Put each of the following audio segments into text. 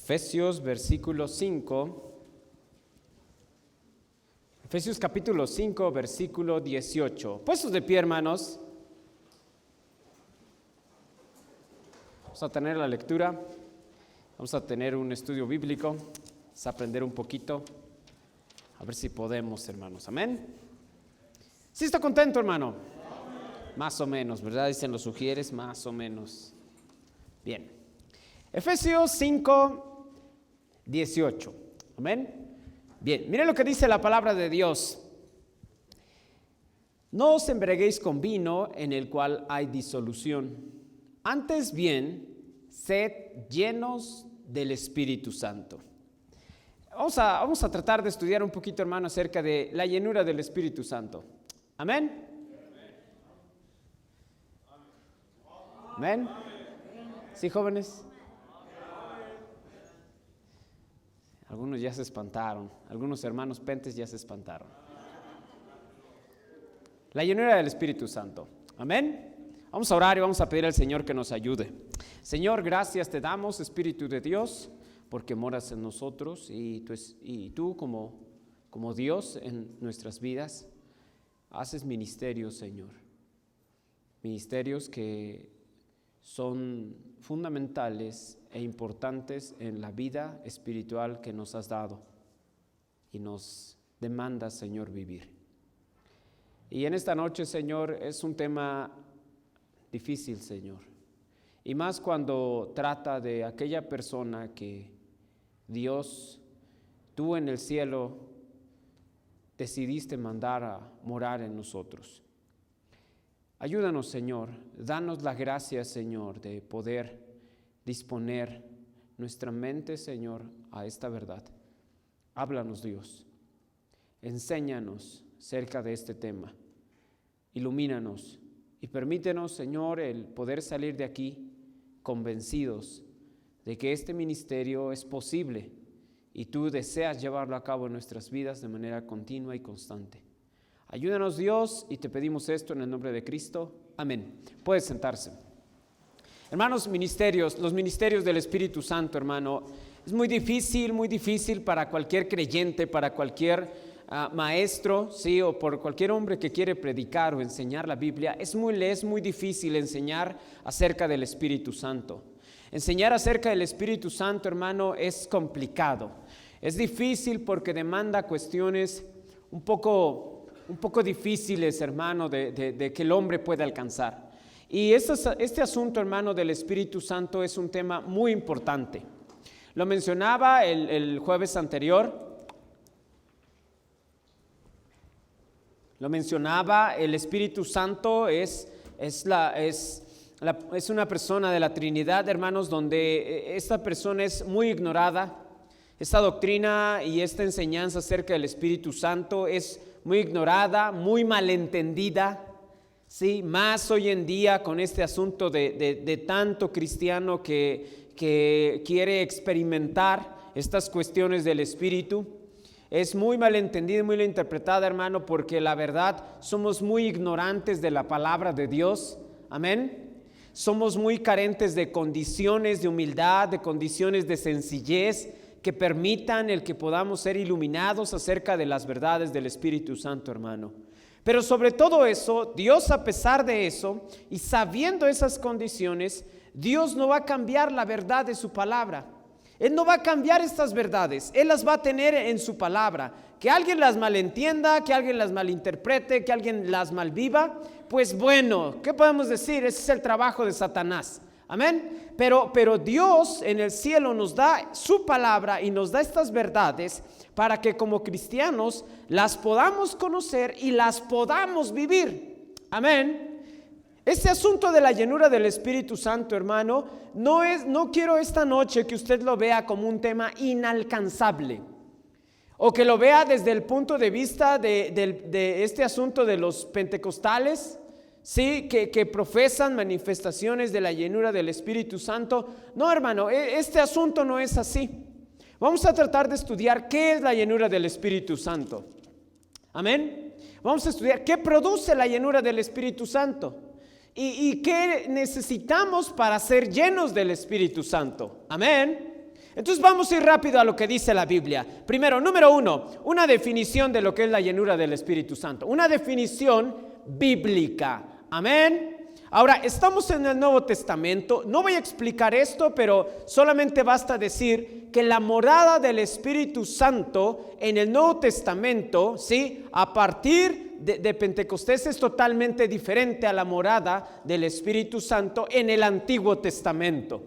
Efesios capítulo 5, versículo 18. Puestos de pie, hermanos. Vamos a tener la lectura, vamos a tener un estudio bíblico, vamos a aprender un poquito, a ver si podemos, hermanos. Amén. ¿Sí está contento, hermano? Más o menos, ¿verdad? Dicen los sugieres, más o menos. Bien. Efesios 5, 18. Amén. Bien, miren lo que dice la palabra de Dios. No os embriaguéis con vino en el cual hay disolución. Antes bien, sed llenos del Espíritu Santo. Vamos a tratar de estudiar un poquito, hermano, acerca de la llenura del Espíritu Santo. Amén. Amén. ¿Sí, jóvenes? Algunos ya se espantaron, algunos hermanos pentes ya se espantaron. La llenura del Espíritu Santo. Amén. Vamos a orar y vamos a pedir al Señor que nos ayude. Señor, gracias te damos, Espíritu de Dios, porque moras en nosotros y tú como Dios en nuestras vidas haces ministerios, Señor. Ministerios que son fundamentales e importantes en la vida espiritual que nos has dado y nos demanda, Señor, vivir. Y en esta noche, Señor, es un tema difícil, Señor, y más cuando trata de aquella persona que Dios, tú en el cielo decidiste mandar a morar en nosotros. Ayúdanos, Señor, danos la gracia, Señor, de poder disponer nuestra mente, Señor, a esta verdad. Háblanos, Dios. Enséñanos acerca de este tema. Ilumínanos y permítenos, Señor, el poder salir de aquí convencidos de que este ministerio es posible y tú deseas llevarlo a cabo en nuestras vidas de manera continua y constante. Ayúdanos, Dios, y te pedimos esto en el nombre de Cristo. Amén. Puedes sentarse. Hermanos, los ministerios del Espíritu Santo, hermano, es muy difícil para cualquier creyente, para cualquier maestro, sí, o por cualquier hombre que quiere predicar o enseñar la Biblia. Es muy difícil enseñar acerca del Espíritu Santo. Enseñar acerca del Espíritu Santo, hermano, es complicado. Es difícil porque demanda cuestiones un poco difíciles, hermano, de que el hombre pueda alcanzar. Y este asunto, hermano, del Espíritu Santo es un tema muy importante. Lo mencionaba el jueves anterior. El Espíritu Santo es una persona de la Trinidad, hermanos, donde esta persona es muy ignorada. Esta doctrina y esta enseñanza acerca del Espíritu Santo es muy ignorada, muy malentendida, ¿sí? Más hoy en día con este asunto de tanto cristiano que quiere experimentar estas cuestiones del Espíritu. Es muy malentendida y muy interpretada, hermano, porque la verdad somos muy ignorantes de la palabra de Dios. Amén. Somos muy carentes de condiciones de humildad, de condiciones de sencillez que permitan el que podamos ser iluminados acerca de las verdades del Espíritu Santo, hermano. Pero sobre todo eso, Dios, a pesar de eso y sabiendo esas condiciones, Dios no va a cambiar la verdad de su palabra. Él no va a cambiar estas verdades, Él las va a tener en su palabra. Que alguien las malentienda, que alguien las malinterprete, que alguien las malviva, pues bueno, ¿qué podemos decir? Ese es el trabajo de Satanás. Amén. Pero Dios en el cielo nos da su palabra y nos da estas verdades para que como cristianos las podamos conocer y las podamos vivir. Amén. Este asunto de la llenura del Espíritu Santo, hermano, no quiero esta noche que usted lo vea como un tema inalcanzable o que lo vea desde el punto de vista de este asunto de los pentecostales, sí, que profesan manifestaciones de la llenura del Espíritu Santo. No, hermano, este asunto no es así. Vamos a tratar de estudiar qué es la llenura del Espíritu Santo. Amén. Vamos a estudiar qué produce la llenura del Espíritu Santo y qué necesitamos para ser llenos del Espíritu Santo. Amén. Entonces vamos a ir rápido a lo que dice la Biblia. Primero, número 1, una definición de lo que es la llenura del Espíritu Santo. Una definición bíblica. Amén. Ahora, estamos en el Nuevo Testamento. No voy a explicar esto, pero solamente basta decir que la morada del Espíritu Santo en el Nuevo Testamento, ¿sí?, a partir de Pentecostés es totalmente diferente a la morada del Espíritu Santo en el Antiguo Testamento.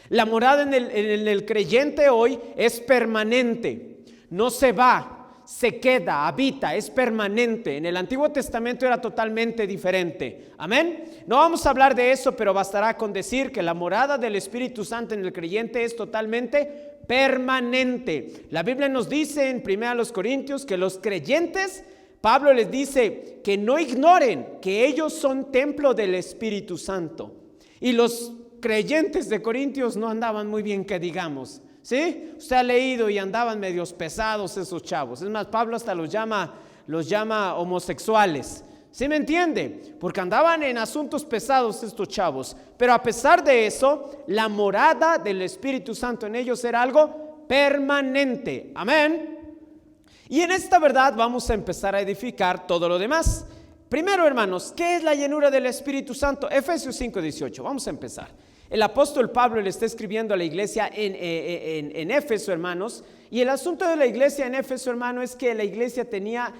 La morada en el creyente hoy es permanente, no se va, se queda, habita, es permanente. En el Antiguo Testamento era totalmente diferente. Amén. No vamos a hablar de eso, pero bastará con decir que la morada del Espíritu Santo en el creyente es totalmente permanente. La Biblia nos dice en 1 Corintios que los creyentes, Pablo les dice que no ignoren que ellos son templo del Espíritu Santo. Y los creyentes de Corintios no andaban muy bien, que digamos. ¿Sí? Usted ha leído y andaban medios pesados esos chavos. Es más, Pablo hasta los llama homosexuales. ¿Sí me entiende? Porque andaban en asuntos pesados estos chavos. Pero a pesar de eso, la morada del Espíritu Santo en ellos era algo permanente. Amén. Y en esta verdad vamos a empezar a edificar todo lo demás. Primero, hermanos, ¿qué es la llenura del Espíritu Santo? Efesios 5:18. Vamos a empezar. El apóstol Pablo le está escribiendo a la iglesia en Éfeso, hermanos, y el asunto de la iglesia en Éfeso, hermano, es que la iglesia tenía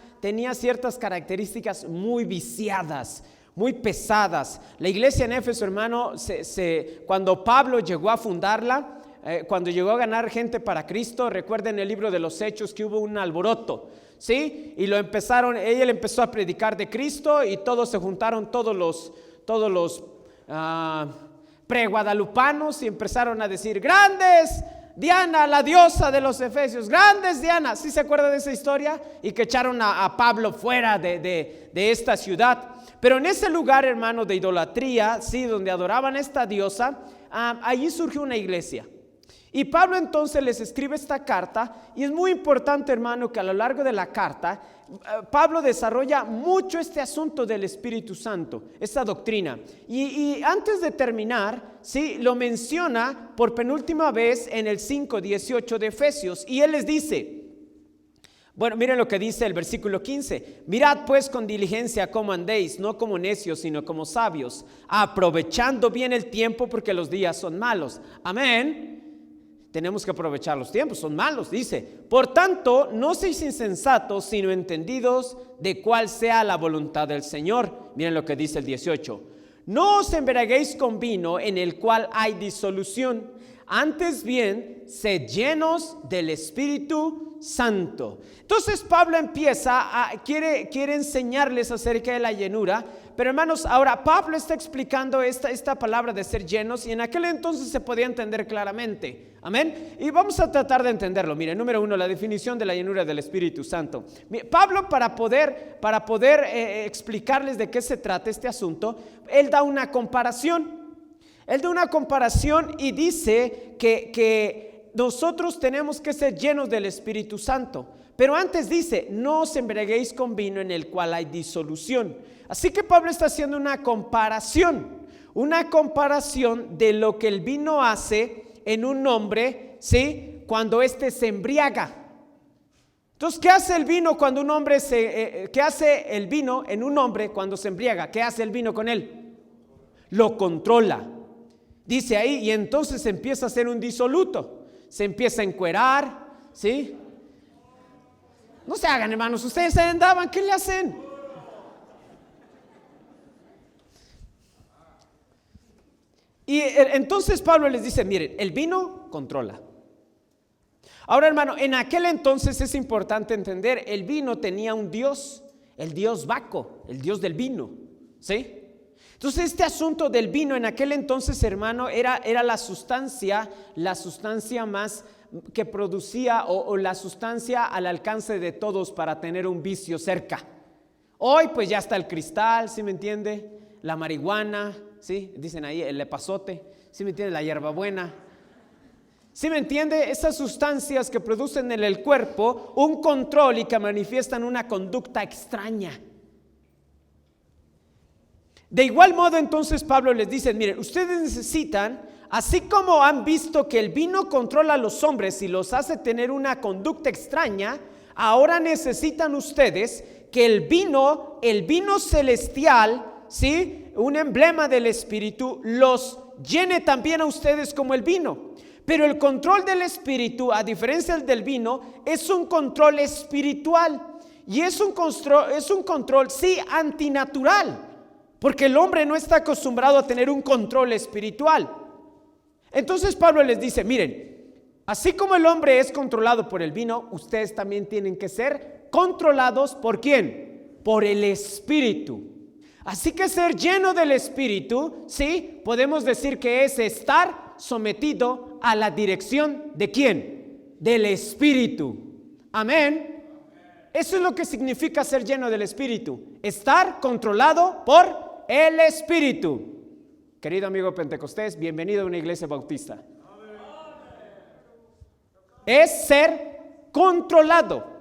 ciertas características muy viciadas, muy pesadas. La iglesia en Éfeso, hermano, cuando Pablo llegó a fundarla, cuando llegó a ganar gente para Cristo, recuerden el libro de los Hechos que hubo un alboroto, ¿sí? Y ella empezó a predicar de Cristo y todos se juntaron, todos los preguadalupanos, y empezaron a decir: grandes Diana, la diosa de los efesios, grandes Diana. ¿Sí se acuerda de esa historia? Y que echaron a Pablo fuera de esta ciudad. Pero en ese lugar, hermano, de idolatría, sí, donde adoraban a esta diosa, allí surgió una iglesia. Y Pablo entonces les escribe esta carta, y es muy importante, hermano, que a lo largo de la carta Pablo desarrolla mucho este asunto del Espíritu Santo, esta doctrina. Y antes de terminar, ¿sí?, lo menciona por penúltima vez en el 5:18 de Efesios. Y él les dice, bueno, miren lo que dice el versículo 15: mirad pues con diligencia cómo andéis, no como necios, sino como sabios, aprovechando bien el tiempo, porque los días son malos. Amén. Tenemos que aprovechar los tiempos, son malos, dice. Por tanto, no seáis insensatos, sino entendidos de cuál sea la voluntad del Señor. Miren lo que dice el 18: no os embriaguéis con vino, en el cual hay disolución, antes bien, sed llenos del Espíritu Santo. Entonces Pablo quiere enseñarles acerca de la llenura. Pero hermanos, ahora Pablo está explicando esta palabra de ser llenos, y en aquel entonces se podía entender claramente. Amén. Y vamos a tratar de entenderlo. Mire, número 1, la definición de la llenura del Espíritu Santo. Pablo, para poder explicarles de qué se trata este asunto, él da una comparación. Y dice que nosotros tenemos que ser llenos del Espíritu Santo. Pero antes dice: no os embriaguéis con vino, en el cual hay disolución. Así que Pablo está haciendo una comparación de lo que el vino hace en un hombre, ¿sí?, cuando éste se embriaga. Entonces, ¿qué hace el vino cuando un hombre qué hace el vino en un hombre cuando se embriaga? ¿Qué hace el vino con él? Lo controla. Dice ahí, y entonces empieza a ser un disoluto, se empieza a encuerar, ¿sí? No se hagan, hermanos, ustedes andaban, ¿qué le hacen? Y entonces Pablo les dice: miren, el vino controla. Ahora, hermano, en aquel entonces es importante entender, el vino tenía un dios, el dios Baco, el dios del vino, ¿sí? Entonces este asunto del vino en aquel entonces, hermano, era la sustancia más que producía, o la sustancia al alcance de todos para tener un vicio cerca. Hoy pues ya está el cristal, ¿sí me entiende? La marihuana, ¿sí? Dicen ahí el epazote, ¿sí me entiende? La hierbabuena, ¿sí me entiende? Esas sustancias que producen en el cuerpo un control y que manifiestan una conducta extraña. De igual modo, entonces Pablo les dice: miren, ustedes necesitan así como han visto que el vino controla a los hombres y los hace tener una conducta extraña, ahora necesitan ustedes que el vino celestial, ¿sí?, un emblema del Espíritu, los llene también a ustedes como el vino. Pero el control del Espíritu, a diferencia del vino, es un control espiritual. Y es un control, sí, antinatural, porque el hombre no está acostumbrado a tener un control espiritual. Entonces Pablo les dice, miren, así como el hombre es controlado por el vino, ustedes también tienen que ser controlados ¿por quién? Por el Espíritu. Así que ser lleno del Espíritu, sí, podemos decir que es estar sometido a la dirección ¿de quién? Del Espíritu. Amén. Eso es lo que significa ser lleno del Espíritu, estar controlado por el Espíritu. Querido amigo Pentecostés, bienvenido a una iglesia bautista. Es ser controlado.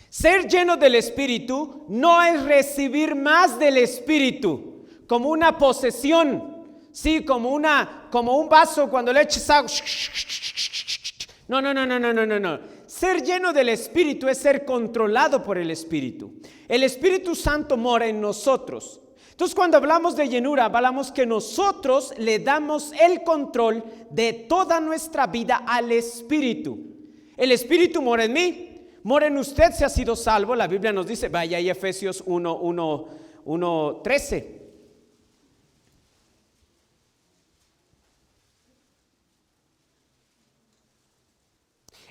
Ser lleno del Espíritu no es recibir más del Espíritu como una posesión, sí, como un vaso cuando le eches agua. No. Ser lleno del Espíritu es ser controlado por el Espíritu. El Espíritu Santo mora en nosotros. Entonces, cuando hablamos de llenura, hablamos que nosotros le damos el control de toda nuestra vida al Espíritu. El Espíritu mora en mí. Mora en usted si ha sido salvo. La Biblia nos dice, vaya ahí Efesios 1:13.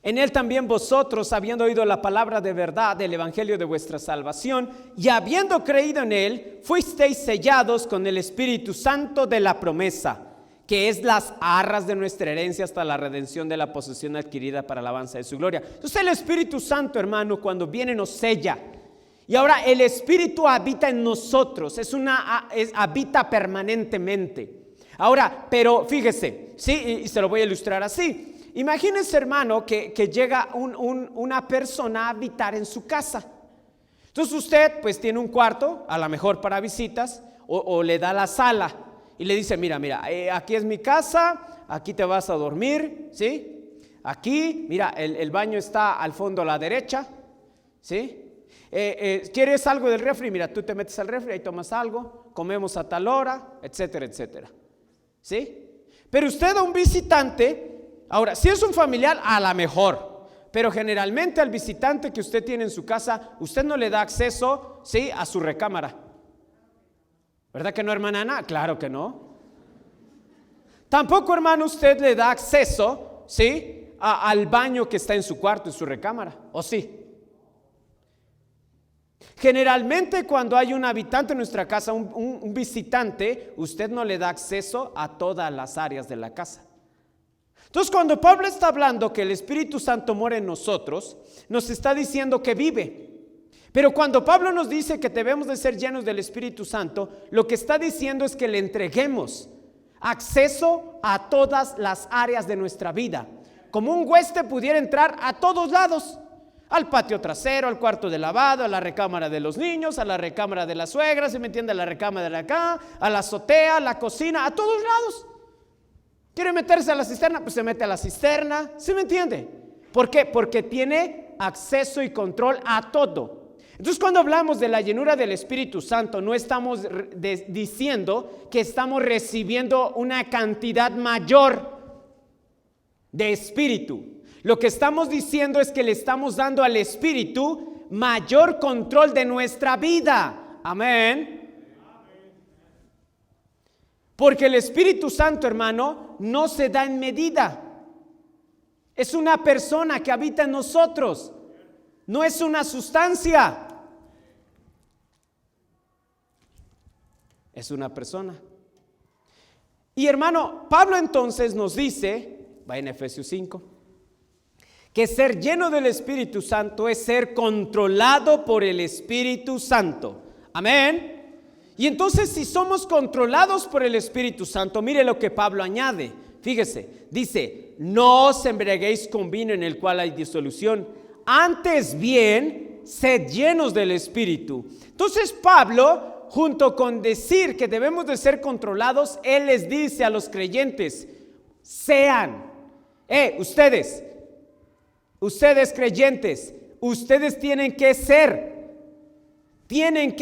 En él también vosotros, habiendo oído la palabra de verdad del evangelio de vuestra salvación, y habiendo creído en él, fuisteis sellados con el Espíritu Santo de la promesa, que es las arras de nuestra herencia hasta la redención de la posesión adquirida para alabanza de su gloria. Entonces el Espíritu Santo, hermano, cuando viene nos sella. Y ahora el Espíritu habita en nosotros, habita permanentemente. Ahora, pero fíjese, sí, y se lo voy a ilustrar así. Imagínense, hermano, que llega una persona a habitar en su casa. Entonces usted pues tiene un cuarto, a lo mejor para visitas, o le da la sala y le dice, mira, aquí es mi casa, aquí te vas a dormir, ¿sí? Aquí, mira, el baño está al fondo a la derecha, ¿sí? ¿Quieres algo del refri? Mira, tú te metes al refri, ahí tomas algo, comemos a tal hora, etcétera, etcétera, ¿sí? Pero usted a un visitante, ahora, si es un familiar, a lo mejor, pero generalmente al visitante que usted tiene en su casa, usted no le da acceso, ¿sí?, a su recámara. ¿Verdad que no, hermana Ana? Claro que no. Tampoco, hermano, usted le da acceso, ¿sí?, al baño que está en su cuarto, en su recámara, ¿o sí? Generalmente cuando hay un habitante en nuestra casa, un visitante, usted no le da acceso a todas las áreas de la casa. Entonces, cuando Pablo está hablando que el Espíritu Santo mora en nosotros, nos está diciendo que vive. Pero cuando Pablo nos dice que debemos de ser llenos del Espíritu Santo, lo que está diciendo es que le entreguemos acceso a todas las áreas de nuestra vida. Como un huésped pudiera entrar a todos lados, al patio trasero, al cuarto de lavado, a la recámara de los niños, a la recámara de la suegra, ¿se me entiende? A la recámara de acá, a la azotea, a la cocina, a todos lados. ¿Quiere meterse a la cisterna? Pues se mete a la cisterna, ¿sí me entiende? ¿Por qué? Porque tiene acceso y control a todo. Entonces, cuando hablamos de la llenura del Espíritu Santo, no estamos diciendo que estamos recibiendo una cantidad mayor de Espíritu. Lo que estamos diciendo es que le estamos dando al Espíritu mayor control de nuestra vida. Amén. Porque el Espíritu Santo, hermano, no se da en medida. Es una persona que habita en nosotros. No es una sustancia. Es una persona. Y hermano, Pablo entonces nos dice, va en Efesios 5, que ser lleno del Espíritu Santo es ser controlado por el Espíritu Santo. Amén. Y entonces, si somos controlados por el Espíritu Santo, mire lo que Pablo añade. Fíjese, dice, no os embriaguéis con vino en el cual hay disolución, antes bien, sed llenos del Espíritu. Entonces Pablo, junto con decir que debemos de ser controlados, él les dice a los creyentes, Sean. Ustedes creyentes, ustedes tienen que ser. Tienen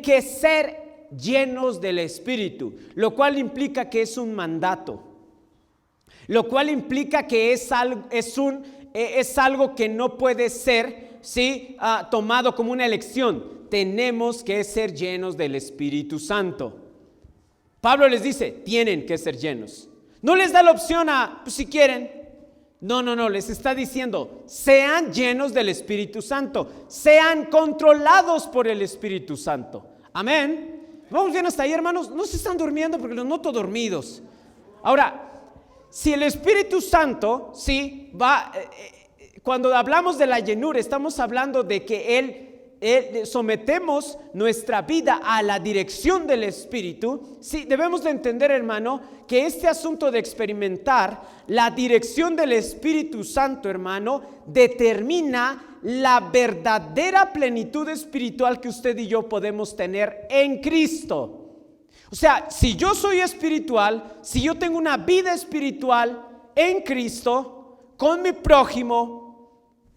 que ser llenos del Espíritu, lo cual implica que es un mandato, lo cual implica que es algo que no puede ser tomado como una elección. Tenemos que ser llenos del Espíritu Santo. Pablo les dice, tienen que ser llenos. No les da la opción pues, si quieren. No, les está diciendo, sean llenos del Espíritu Santo, sean controlados por el Espíritu Santo. Amén. Vamos bien hasta ahí, hermanos. No se están durmiendo porque los noto dormidos. Ahora, si el Espíritu Santo, cuando hablamos de la llenura, estamos hablando de que Él sometemos nuestra vida a la dirección del Espíritu. Sí, debemos de entender, hermano, que este asunto de experimentar la dirección del Espíritu Santo, hermano, determina la verdadera plenitud espiritual que usted y yo podemos tener en Cristo. O sea, si yo soy espiritual, si yo tengo una vida espiritual en Cristo, con mi prójimo,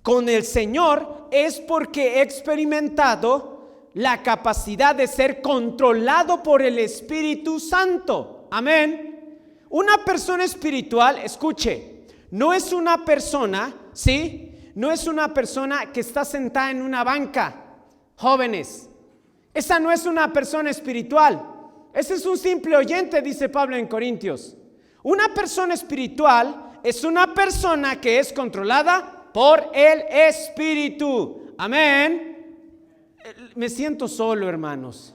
con el Señor, es porque he experimentado la capacidad de ser controlado por el Espíritu Santo. Amén. Una persona espiritual, escuche, no es una persona, no es una persona que está sentada en una banca. Jóvenes, esa no es una persona espiritual. Ese es un simple oyente, dice Pablo en Corintios. Una persona espiritual es una persona que es controlada por el Espíritu. Amén. Me siento solo, hermanos.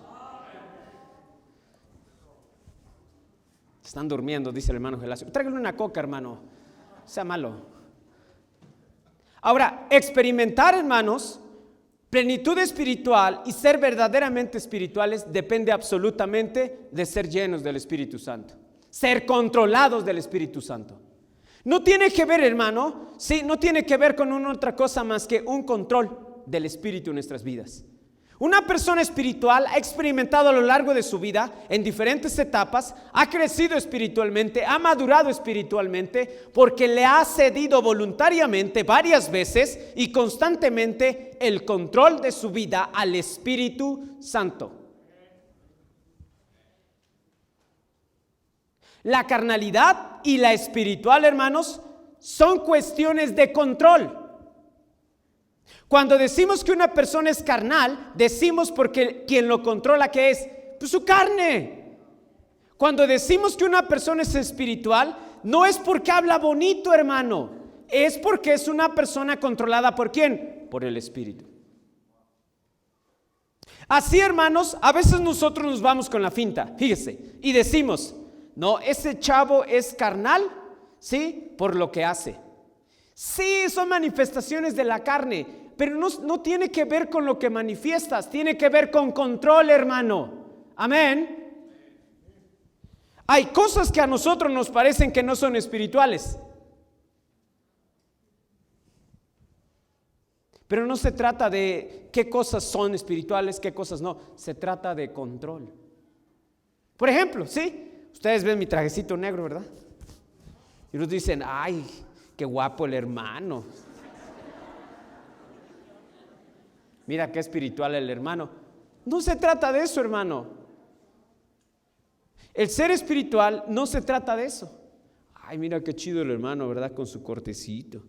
Están durmiendo, dice el hermano Gelacio. Tráigale una coca, hermano. Sea malo. Ahora, experimentar, hermanos, plenitud espiritual y ser verdaderamente espirituales depende absolutamente de ser llenos del Espíritu Santo, ser controlados del Espíritu Santo. No tiene que ver, hermano, no tiene que ver con una otra cosa más que un control del Espíritu en nuestras vidas. Una persona espiritual ha experimentado a lo largo de su vida, en diferentes etapas, ha crecido espiritualmente, ha madurado espiritualmente, porque le ha cedido voluntariamente varias veces y constantemente el control de su vida al Espíritu Santo. La carnalidad y la espiritual, hermanos, son cuestiones de control. Cuando decimos que una persona es carnal, decimos porque quien lo controla, ¿qué es? Pues su carne. Cuando decimos que una persona es espiritual, no es porque habla bonito, hermano, es porque es una persona controlada ¿por quién? Por el Espíritu. Así, hermanos, a veces nosotros nos vamos con la finta, fíjese, y decimos, no, ese chavo es carnal, por lo que hace. Sí, son manifestaciones de la carne, pero no tiene que ver con lo que manifiestas, tiene que ver con control, hermano. Amén. Hay cosas que a nosotros nos parecen que no son espirituales, pero no se trata de qué cosas son espirituales, qué cosas no, se trata de control. Por ejemplo, ustedes ven mi trajecito negro, ¿verdad? Y nos dicen, ay, qué guapo el hermano. Mira qué espiritual el hermano. No se trata de eso, hermano. El ser espiritual no se trata de eso. Ay, mira qué chido el hermano, ¿verdad? Con su cortecito.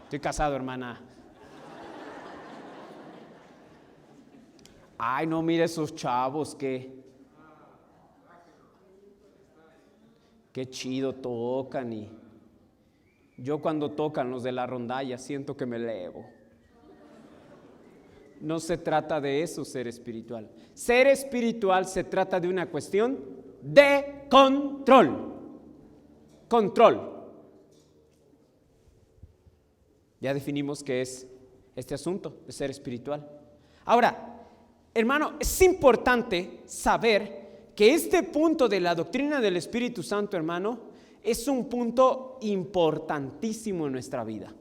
Estoy casado, hermana. Ay, no, mira esos chavos, qué chido tocan. Y yo cuando tocan los de la rondalla siento que me elevo. No se trata de eso, ser espiritual. Ser espiritual se trata de una cuestión de control. Control. Ya definimos qué es este asunto de ser espiritual. Ahora, hermano, es importante saber que este punto de la doctrina del Espíritu Santo, hermano, es un punto importantísimo en nuestra vida.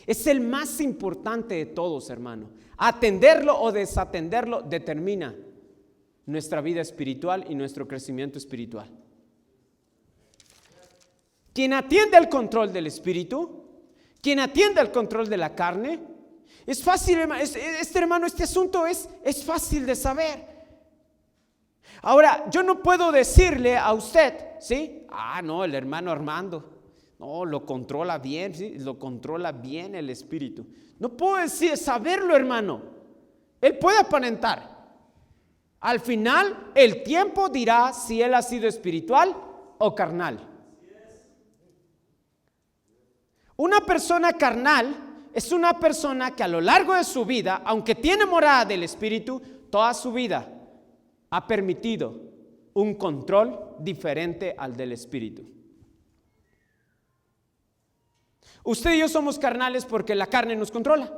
Es el más importante de todos, hermano. Atenderlo o desatenderlo determina nuestra vida espiritual y nuestro crecimiento espiritual. Quien atiende al control del espíritu, quien atiende al control de la carne, es fácil, este asunto es fácil de saber. Ahora, yo no puedo decirle a usted, ¿sí? No, el hermano Armando, no, lo controla bien, ¿sí? Lo controla bien el espíritu. No puedo saberlo, hermano. Él puede aparentar. Al final, el tiempo dirá si él ha sido espiritual o carnal. Una persona carnal es una persona que a lo largo de su vida, aunque tiene morada del espíritu, toda su vida ha permitido un control diferente al del espíritu. Usted y yo somos carnales porque la carne nos controla.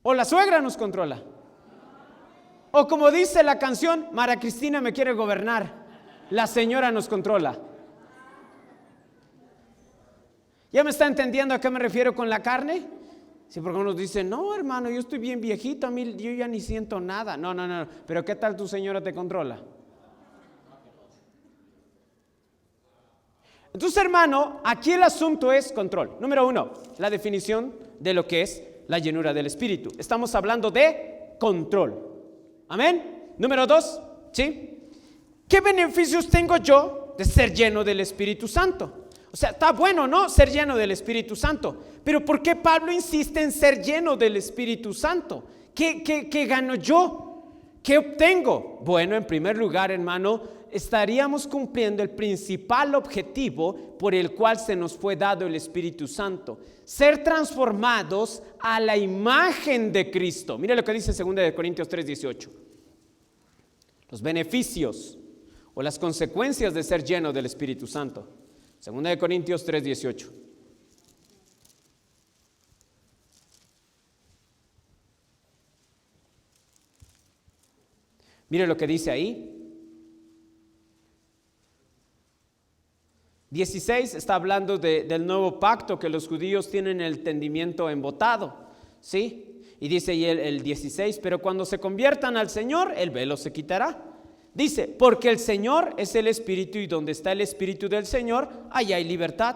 O la suegra nos controla. O como dice la canción, María Cristina me quiere gobernar. La señora nos controla. ¿Ya me está entendiendo a qué me refiero con la carne? Sí, porque unos dicen, no, hermano, yo estoy bien viejito, a mí yo ya ni siento nada. No, pero ¿qué tal tu señora te controla? Entonces, hermano, aquí el asunto es control. Número 1, la definición de lo que es la llenura del Espíritu. Estamos hablando de control. Amén. Número 2, ¿sí? ¿Qué beneficios tengo yo de ser lleno del Espíritu Santo? O sea, está bueno, ¿no? Ser lleno del Espíritu Santo. Pero ¿por qué Pablo insiste en ser lleno del Espíritu Santo? ¿Qué gano yo? ¿Qué obtengo? Bueno, en primer lugar, hermano, estaríamos cumpliendo el principal objetivo por el cual se nos fue dado el Espíritu Santo. Ser transformados a la imagen de Cristo. Mire lo que dice 2 Corintios 3:18. Los beneficios o las consecuencias de ser lleno del Espíritu Santo. 2 Corintios 3:18. Mire lo que dice ahí. 16 está hablando del nuevo pacto que los judíos tienen el entendimiento embotado, ¿sí? Y dice ahí el 16, pero cuando se conviertan al Señor, el velo se quitará. Dice, porque el Señor es el Espíritu y donde está el Espíritu del Señor, allá hay libertad.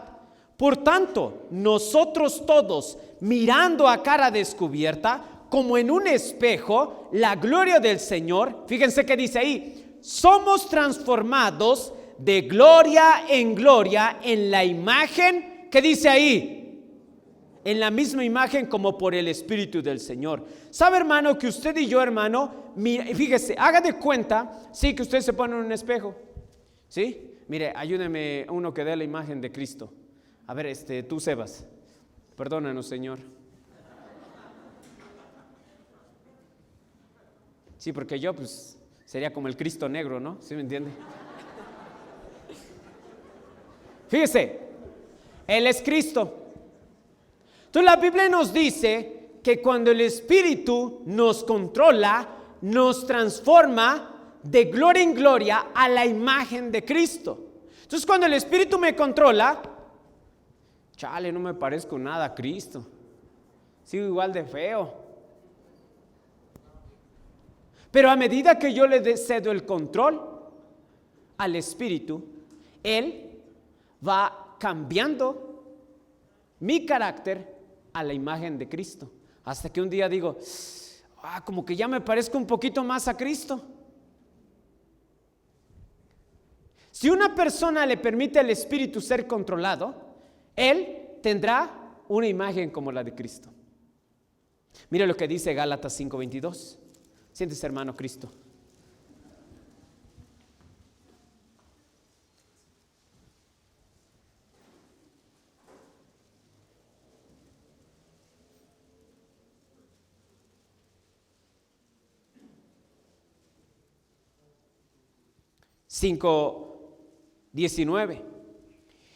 Por tanto, nosotros todos, mirando a cara descubierta, como en un espejo, la gloria del Señor, fíjense que dice ahí, somos transformados de gloria en la imagen, ¿qué dice ahí? En la misma imagen como por el Espíritu del Señor. ¿Sabe, hermano, que usted y yo, hermano, fíjese, haga de cuenta, sí, que usted se pone en un espejo, ¿sí? Mire, ayúdeme uno que dé la imagen de Cristo. A ver, tú, Sebas, perdónanos, Señor. Sí, porque yo, pues, sería como el Cristo negro, ¿no? ¿Sí me entiende? Fíjese, Él es Cristo. Entonces la Biblia nos dice que cuando el Espíritu nos controla, nos transforma de gloria en gloria a la imagen de Cristo. Entonces cuando el Espíritu me controla, chale, no me parezco nada a Cristo. Sigo igual de feo. Pero a medida que yo le cedo el control al Espíritu, Él va cambiando mi carácter a la imagen de Cristo. Hasta que un día digo, como que ya me parezco un poquito más a Cristo. Si una persona le permite al Espíritu ser controlado, él tendrá una imagen como la de Cristo. Mire lo que dice Gálatas 5:22. Siéntese, hermano Cristo. (5:19)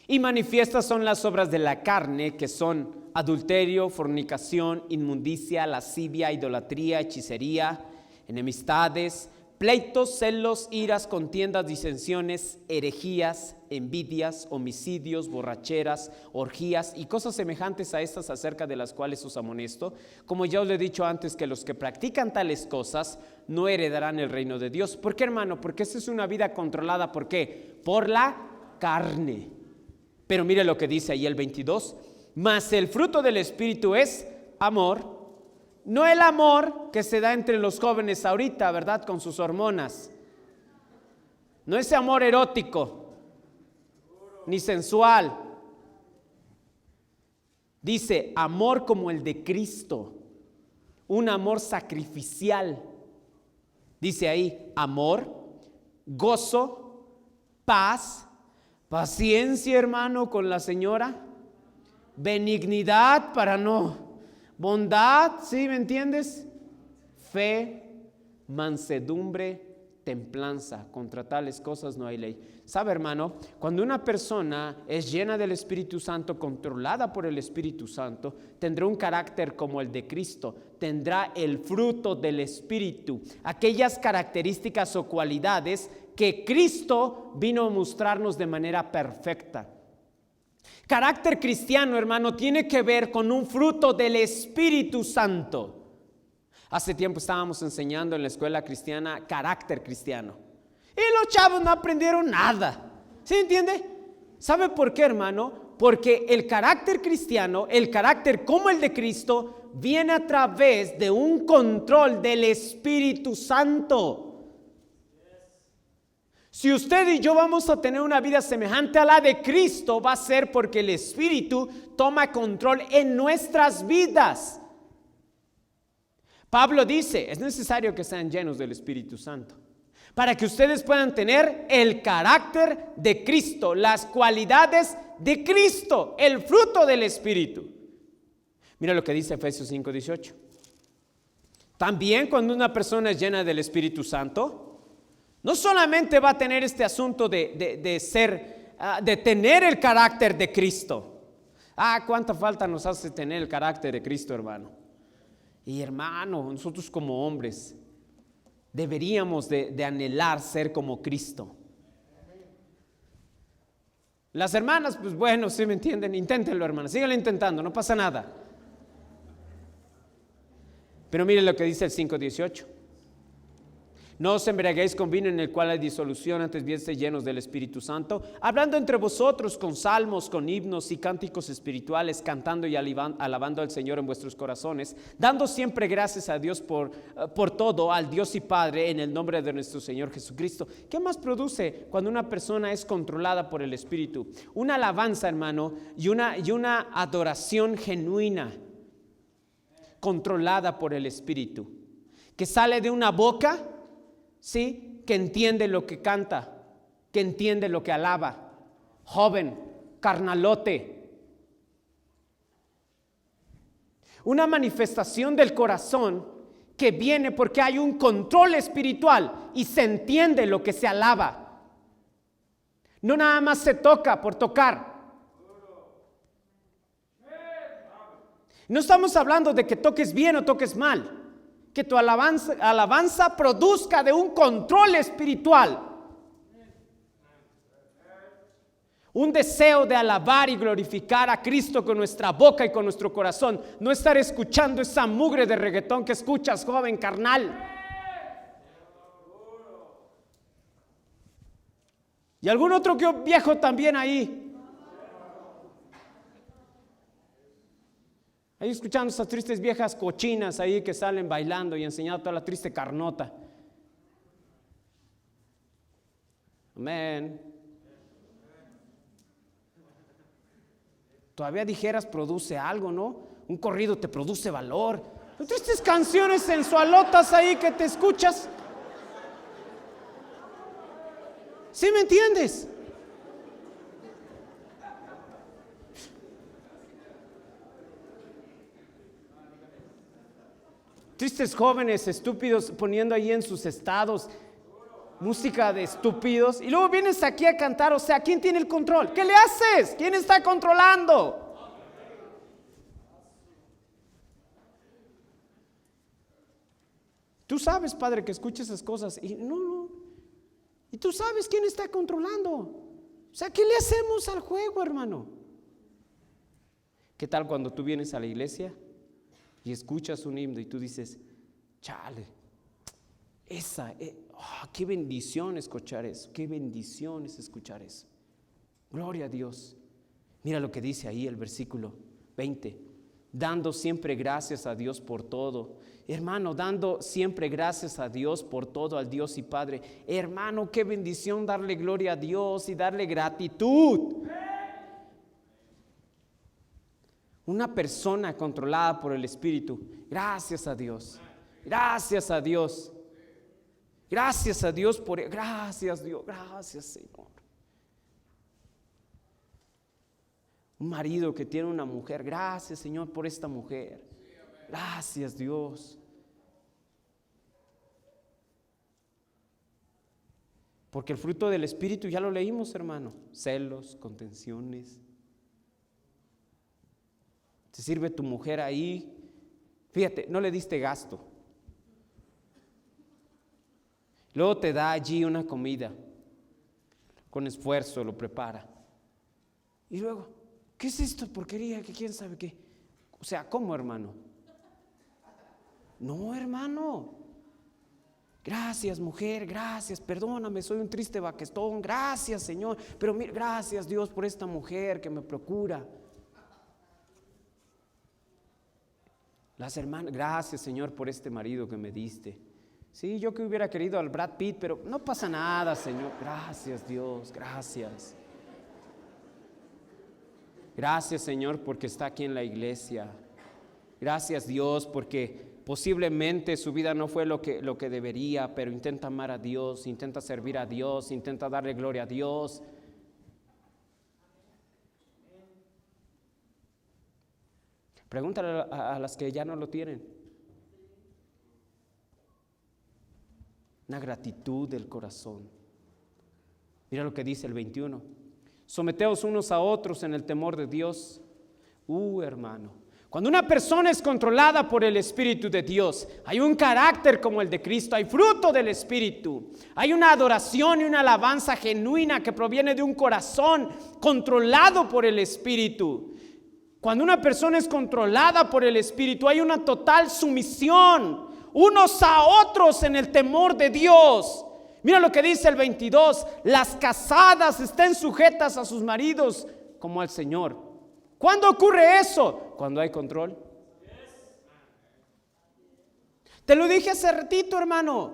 Y manifiestas son las obras de la carne, que son adulterio, fornicación, inmundicia, lascivia, idolatría, hechicería, enemistades, pleitos, celos, iras, contiendas, disensiones, herejías, envidias, homicidios, borracheras, orgías y cosas semejantes a estas, acerca de las cuales os amonesto, como ya os lo he dicho antes, que los que practican tales cosas no heredarán el reino de Dios. ¿Por qué, hermano? Porque esa es una vida controlada. ¿Por qué? Por la carne. Pero mire lo que dice ahí el 22: mas el fruto del Espíritu es amor. No el amor que se da entre los jóvenes ahorita, ¿verdad? Con sus hormonas. No ese amor erótico, ni sensual. Dice amor como el de Cristo, un amor sacrificial. Dice ahí amor, gozo, paz, paciencia, hermano, con la señora, benignidad para no... bondad, ¿sí me entiendes? Fe, mansedumbre, templanza. Contra tales cosas no hay ley. ¿Sabe, hermano? Cuando una persona es llena del Espíritu Santo, controlada por el Espíritu Santo, tendrá un carácter como el de Cristo. Tendrá el fruto del Espíritu, aquellas características o cualidades que Cristo vino a mostrarnos de manera perfecta. Carácter cristiano, hermano, tiene que ver con un fruto del Espíritu Santo. Hace tiempo estábamos enseñando en la escuela cristiana carácter cristiano y los chavos no aprendieron nada. ¿Sí entiende? ¿Sabe por qué, hermano? Porque el carácter cristiano, el carácter como el de Cristo, viene a través de un control del Espíritu Santo. Si usted y yo vamos a tener una vida semejante a la de Cristo, va a ser porque el Espíritu toma control en nuestras vidas. Pablo dice, es necesario que sean llenos del Espíritu Santo, para que ustedes puedan tener el carácter de Cristo, las cualidades de Cristo, el fruto del Espíritu. Mira lo que dice Efesios 5:18. También cuando una persona es llena del Espíritu Santo, no solamente va a tener este asunto de tener el carácter de Cristo. ¿Cuánta falta nos hace tener el carácter de Cristo, hermano? Y hermano, nosotros como hombres deberíamos de anhelar ser como Cristo. Las hermanas, pues bueno, si me entienden, inténtenlo, hermanas, síganlo intentando, no pasa nada. Pero miren lo que dice el 5:18. No os embriaguéis con vino en el cual hay disolución, antes bien sed llenos del Espíritu Santo, hablando entre vosotros con salmos, con himnos y cánticos espirituales, cantando y alabando al Señor en vuestros corazones, dando siempre gracias a Dios por todo, al Dios y Padre, en el nombre de nuestro Señor Jesucristo. ¿Qué más produce cuando una persona es controlada por el Espíritu? Una alabanza, hermano, y una adoración genuina, controlada por el Espíritu, que sale de una boca, sí, que entiende lo que canta, que entiende lo que alaba. Joven, carnalote. Una manifestación del corazón que viene porque hay un control espiritual y se entiende lo que se alaba. No nada más se toca por tocar. No estamos hablando de que toques bien o toques mal. Que tu alabanza produzca de un control espiritual, un deseo de alabar y glorificar a Cristo con nuestra boca y con nuestro corazón, no estar escuchando esa mugre de reggaetón que escuchas, joven carnal. Y algún otro que viejo también ahí escuchando esas tristes viejas cochinas ahí que salen bailando y enseñando toda la triste carnota. Amén. Todavía dijeras produce algo, ¿no? Un corrido te produce valor. Las tristes canciones sensualotas ahí que te escuchas. ¿Sí me entiendes? Tristes jóvenes estúpidos poniendo ahí en sus estados música de estúpidos y luego vienes aquí a cantar. O sea, ¿quién tiene el control? ¿Qué le haces? ¿Quién está controlando? Tú sabes, padre, que escucha esas cosas y no. Y tú sabes quién está controlando. O sea, ¿qué le hacemos al juego, hermano? ¿Qué tal cuando tú vienes a la iglesia y escuchas un himno y tú dices, chale, qué bendición escuchar eso, qué bendición es escuchar eso. Gloria a Dios. Mira lo que dice ahí el versículo 20. Dando siempre gracias a Dios por todo. Hermano, dando siempre gracias a Dios por todo, al Dios y Padre. Hermano, qué bendición darle gloria a Dios y darle gratitud. Una persona controlada por el Espíritu. Gracias a Dios. Gracias a Dios. Gracias a Dios gracias Dios. Gracias Señor. Un marido que tiene una mujer. Gracias Señor por esta mujer. Gracias Dios. Porque el fruto del Espíritu ya lo leímos, hermano. Celos, contenciones. Te sirve tu mujer ahí. Fíjate, no le diste gasto. Luego te da allí una comida. Con esfuerzo lo prepara. Y luego, ¿qué es esto? Porquería, que quién sabe qué. O sea, ¿cómo, hermano? No, hermano. Gracias, mujer, gracias, perdóname, soy un triste vaquestón. Gracias, Señor. Pero mira, gracias, Dios, por esta mujer que me procura. Las hermanas, gracias, Señor, por este marido que me diste. Sí, yo que hubiera querido al Brad Pitt, pero no pasa nada, Señor. Gracias, Dios, gracias. Gracias, Señor, porque está aquí en la iglesia. Gracias, Dios, porque posiblemente su vida no fue lo que debería, pero intenta amar a Dios, intenta servir a Dios, intenta darle gloria a Dios. Pregúntale a las que ya no lo tienen. Una gratitud del corazón. Mira lo que dice el 21. Someteos unos a otros en el temor de Dios. Hermano, cuando una persona es controlada por el Espíritu de Dios, hay un carácter como el de Cristo, hay fruto del Espíritu, hay una adoración y una alabanza genuina que proviene de un corazón controlado por el Espíritu. Cuando una persona es controlada por el Espíritu, hay una total sumisión unos a otros en el temor de Dios. Mira lo que dice el 22. Las casadas estén sujetas a sus maridos como al Señor. ¿Cuándo ocurre eso? Cuando hay control. Te lo dije hace ratito, hermano.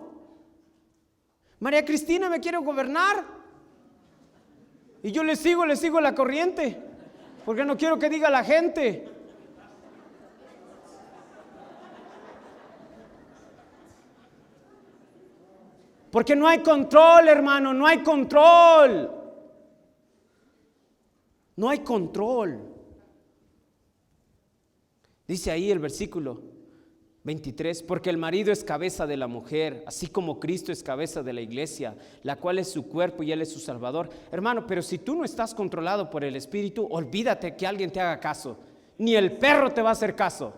María Cristina me quiere gobernar y yo le sigo la corriente, porque no quiero que diga la gente. Porque no hay control, hermano, no hay control. No hay control. Dice ahí el versículo 23, porque el marido es cabeza de la mujer, así como Cristo es cabeza de la iglesia, la cual es su cuerpo y Él es su Salvador. Hermano, pero si tú no estás controlado por el Espíritu, olvídate que alguien te haga caso. Ni el perro te va a hacer caso.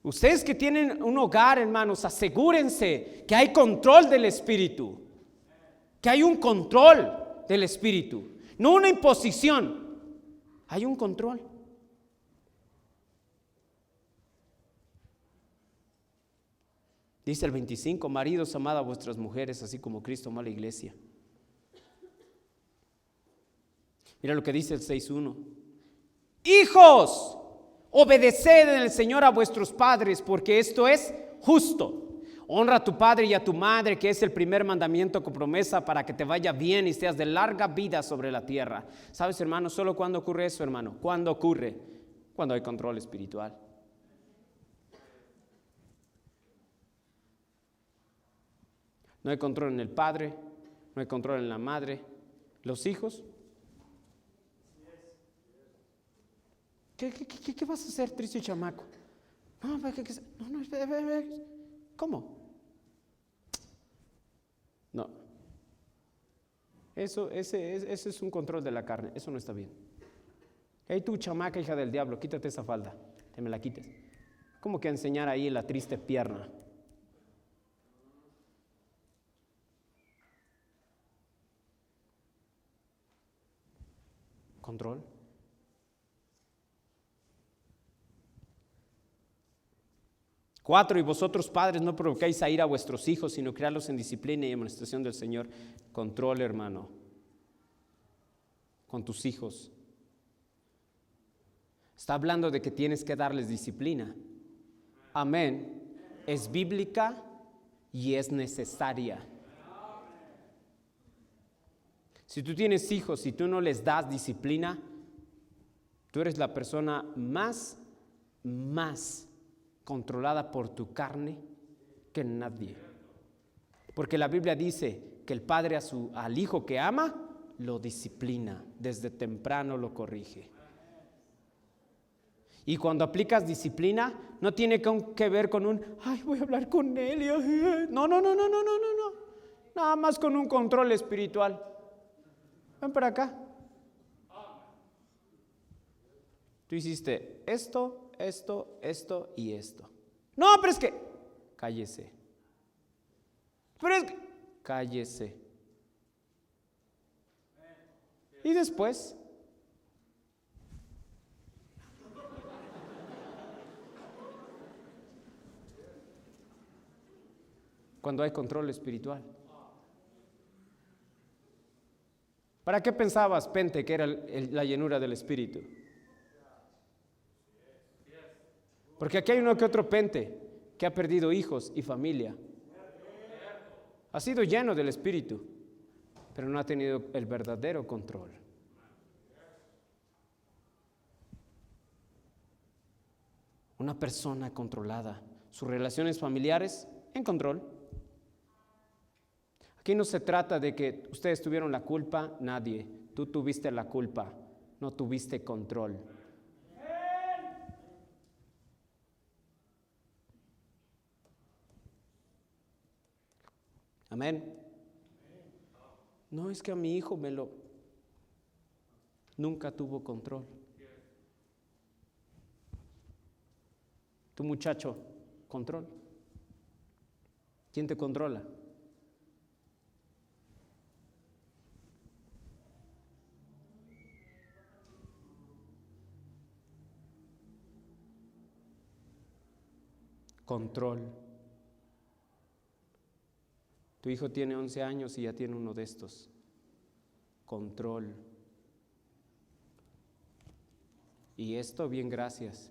Ustedes que tienen un hogar, hermanos, asegúrense que hay control del Espíritu, que hay un control del Espíritu, no una imposición, hay un control. Dice el 25, maridos, amad a vuestras mujeres, así como Cristo amó a la iglesia. Mira lo que dice el 6:1. Hijos, obedeced en el Señor a vuestros padres, porque esto es justo. Honra a tu padre y a tu madre, que es el primer mandamiento con promesa para que te vaya bien y seas de larga vida sobre la tierra. ¿Sabes, hermano? Solo cuando ocurre eso, hermano. ¿Cuándo ocurre? Cuando hay control espiritual. No hay control en el padre, no hay control en la madre. Los hijos. ¿Qué vas a hacer, triste chamaco? No, espera. ¿Cómo? No. Ese es un control de la carne. Eso no está bien. Hey, tú, chamaca, hija del diablo, quítate esa falda. Te me la quites. Como que enseñar ahí la triste pierna. Control. Cuatro, y vosotros padres no provoquéis a ir a vuestros hijos, sino criarlos en disciplina y amonestación del Señor. Control, hermano, con tus hijos. Está hablando de que tienes que darles disciplina. Amén. Es bíblica y es necesaria. Si tú tienes hijos y tú no les das disciplina, tú eres la persona más controlada por tu carne que nadie. Porque la Biblia dice que el padre al hijo que ama, lo disciplina, desde temprano lo corrige. Y cuando aplicas disciplina, no tiene que ver con voy a hablar con él. No. Nada más con un control espiritual. Ven para acá. Tú hiciste esto y esto. No, pero es que, cállese. Cállese. Y después, cuando hay control espiritual. ¿Para qué pensabas, Pente, que era la llenura del Espíritu? Porque aquí hay uno que otro Pente que ha perdido hijos y familia. Ha sido lleno del Espíritu, pero no ha tenido el verdadero control. Una persona controlada, sus relaciones familiares en control. Aquí no se trata de que ustedes tuvieron la culpa, nadie. Tú tuviste la culpa, no tuviste control. Amén. No, es que a mi hijo nunca tuvo control. Tu muchacho, control. ¿Quién te controla? Control. Tu hijo tiene 11 años y ya tiene uno de estos. Control. Y esto, bien, gracias.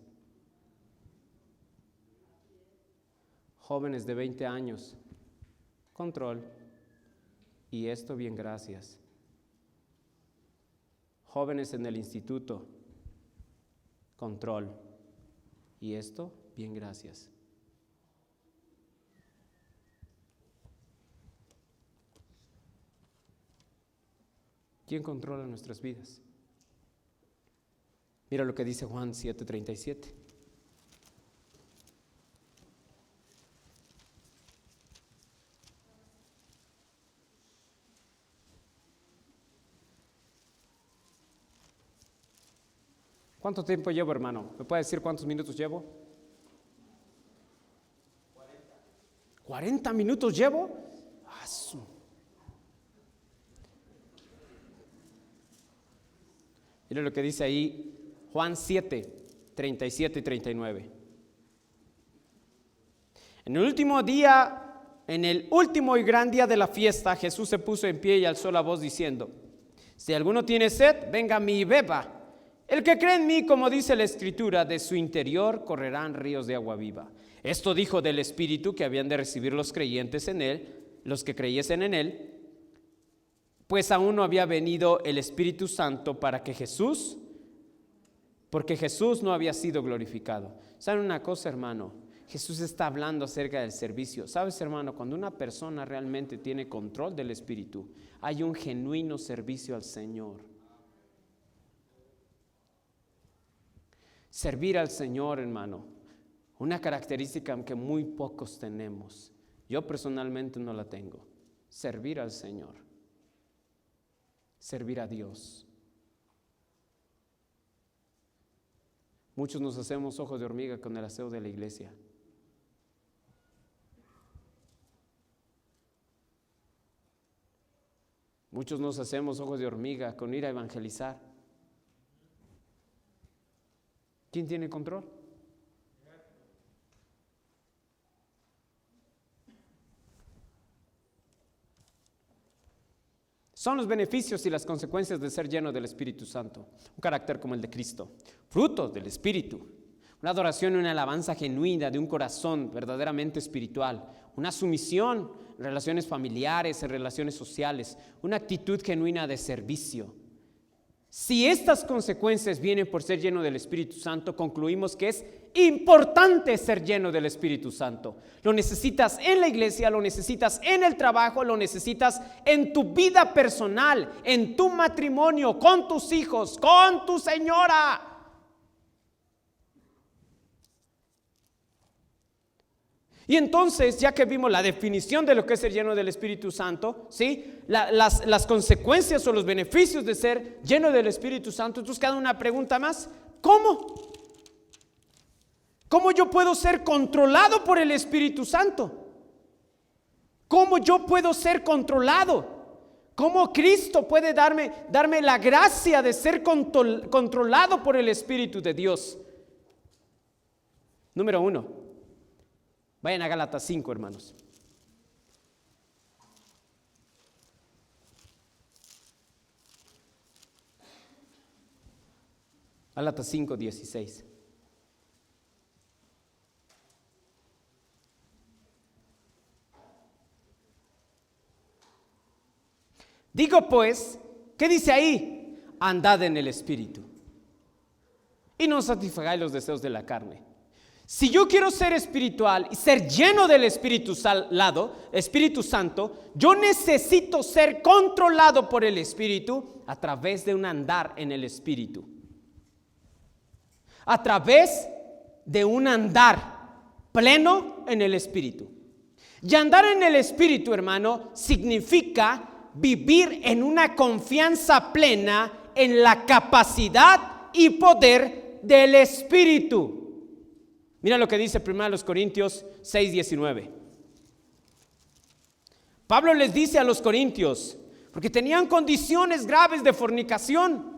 Jóvenes de 20 años. Control. Y esto, bien, gracias. Jóvenes en el instituto. Control. Y esto, bien, gracias. ¿Quién controla nuestras vidas? Mira lo que dice Juan 7:37. ¿Cuánto tiempo llevo, hermano? ¿Me puede decir cuántos minutos llevo? 40 minutos llevo. Mira lo que dice ahí Juan 7:37 y 39. En el último día, en el último y gran día de la fiesta, Jesús se puso en pie y alzó la voz diciendo: si alguno tiene sed, venga a mí y beba. El que cree en mí, como dice la Escritura, de su interior correrán ríos de agua viva. Esto dijo del Espíritu que habían de recibir los creyentes en él, los que creyesen en él, pues aún no había venido el Espíritu Santo porque Jesús no había sido glorificado. ¿Saben una cosa, hermano? Jesús está hablando acerca del servicio. ¿Sabes, hermano? Cuando una persona realmente tiene control del Espíritu, hay un genuino servicio al Señor. Servir al Señor, hermano, una característica que muy pocos tenemos. Yo personalmente no la tengo. Servir al Señor. Servir a Dios. Muchos nos hacemos ojos de hormiga con el aseo de la iglesia. Muchos nos hacemos ojos de hormiga con ir a evangelizar. ¿Quién tiene control? Son los beneficios y las consecuencias de ser lleno del Espíritu Santo. Un carácter como el de Cristo. Frutos del Espíritu. Una adoración y una alabanza genuina de un corazón verdaderamente espiritual. Una sumisión en relaciones familiares, en relaciones sociales. Una actitud genuina de servicio. Si estas consecuencias vienen por ser lleno del Espíritu Santo, concluimos que es importante ser lleno del Espíritu Santo. Lo necesitas en la iglesia, lo necesitas en el trabajo, lo necesitas en tu vida personal, en tu matrimonio, con tus hijos, con tu señora. Y entonces, ya que vimos la definición de lo que es ser lleno del Espíritu Santo, ¿sí? Las consecuencias o los beneficios de ser lleno del Espíritu Santo, entonces queda una pregunta más: ¿cómo? ¿Cómo yo puedo ser controlado por el Espíritu Santo? ¿Cómo yo puedo ser controlado? ¿Cómo Cristo puede darme la gracia de ser controlado por el Espíritu de Dios? Número 1. Vayan a Gálatas 5, hermanos. Gálatas 5, 16. Digo pues, ¿qué dice ahí? Andad en el Espíritu y no satisfagáis los deseos de la carne. Si yo quiero ser espiritual y ser lleno del Espíritu Santo, yo necesito ser controlado por el Espíritu a través de un andar en el Espíritu. A través de un andar pleno en el Espíritu. Y andar en el Espíritu, hermano, significa vivir en una confianza plena en la capacidad y poder del Espíritu. Mira lo que dice 1 Corintios 6:19. Pablo les dice a los corintios, porque tenían condiciones graves de fornicación.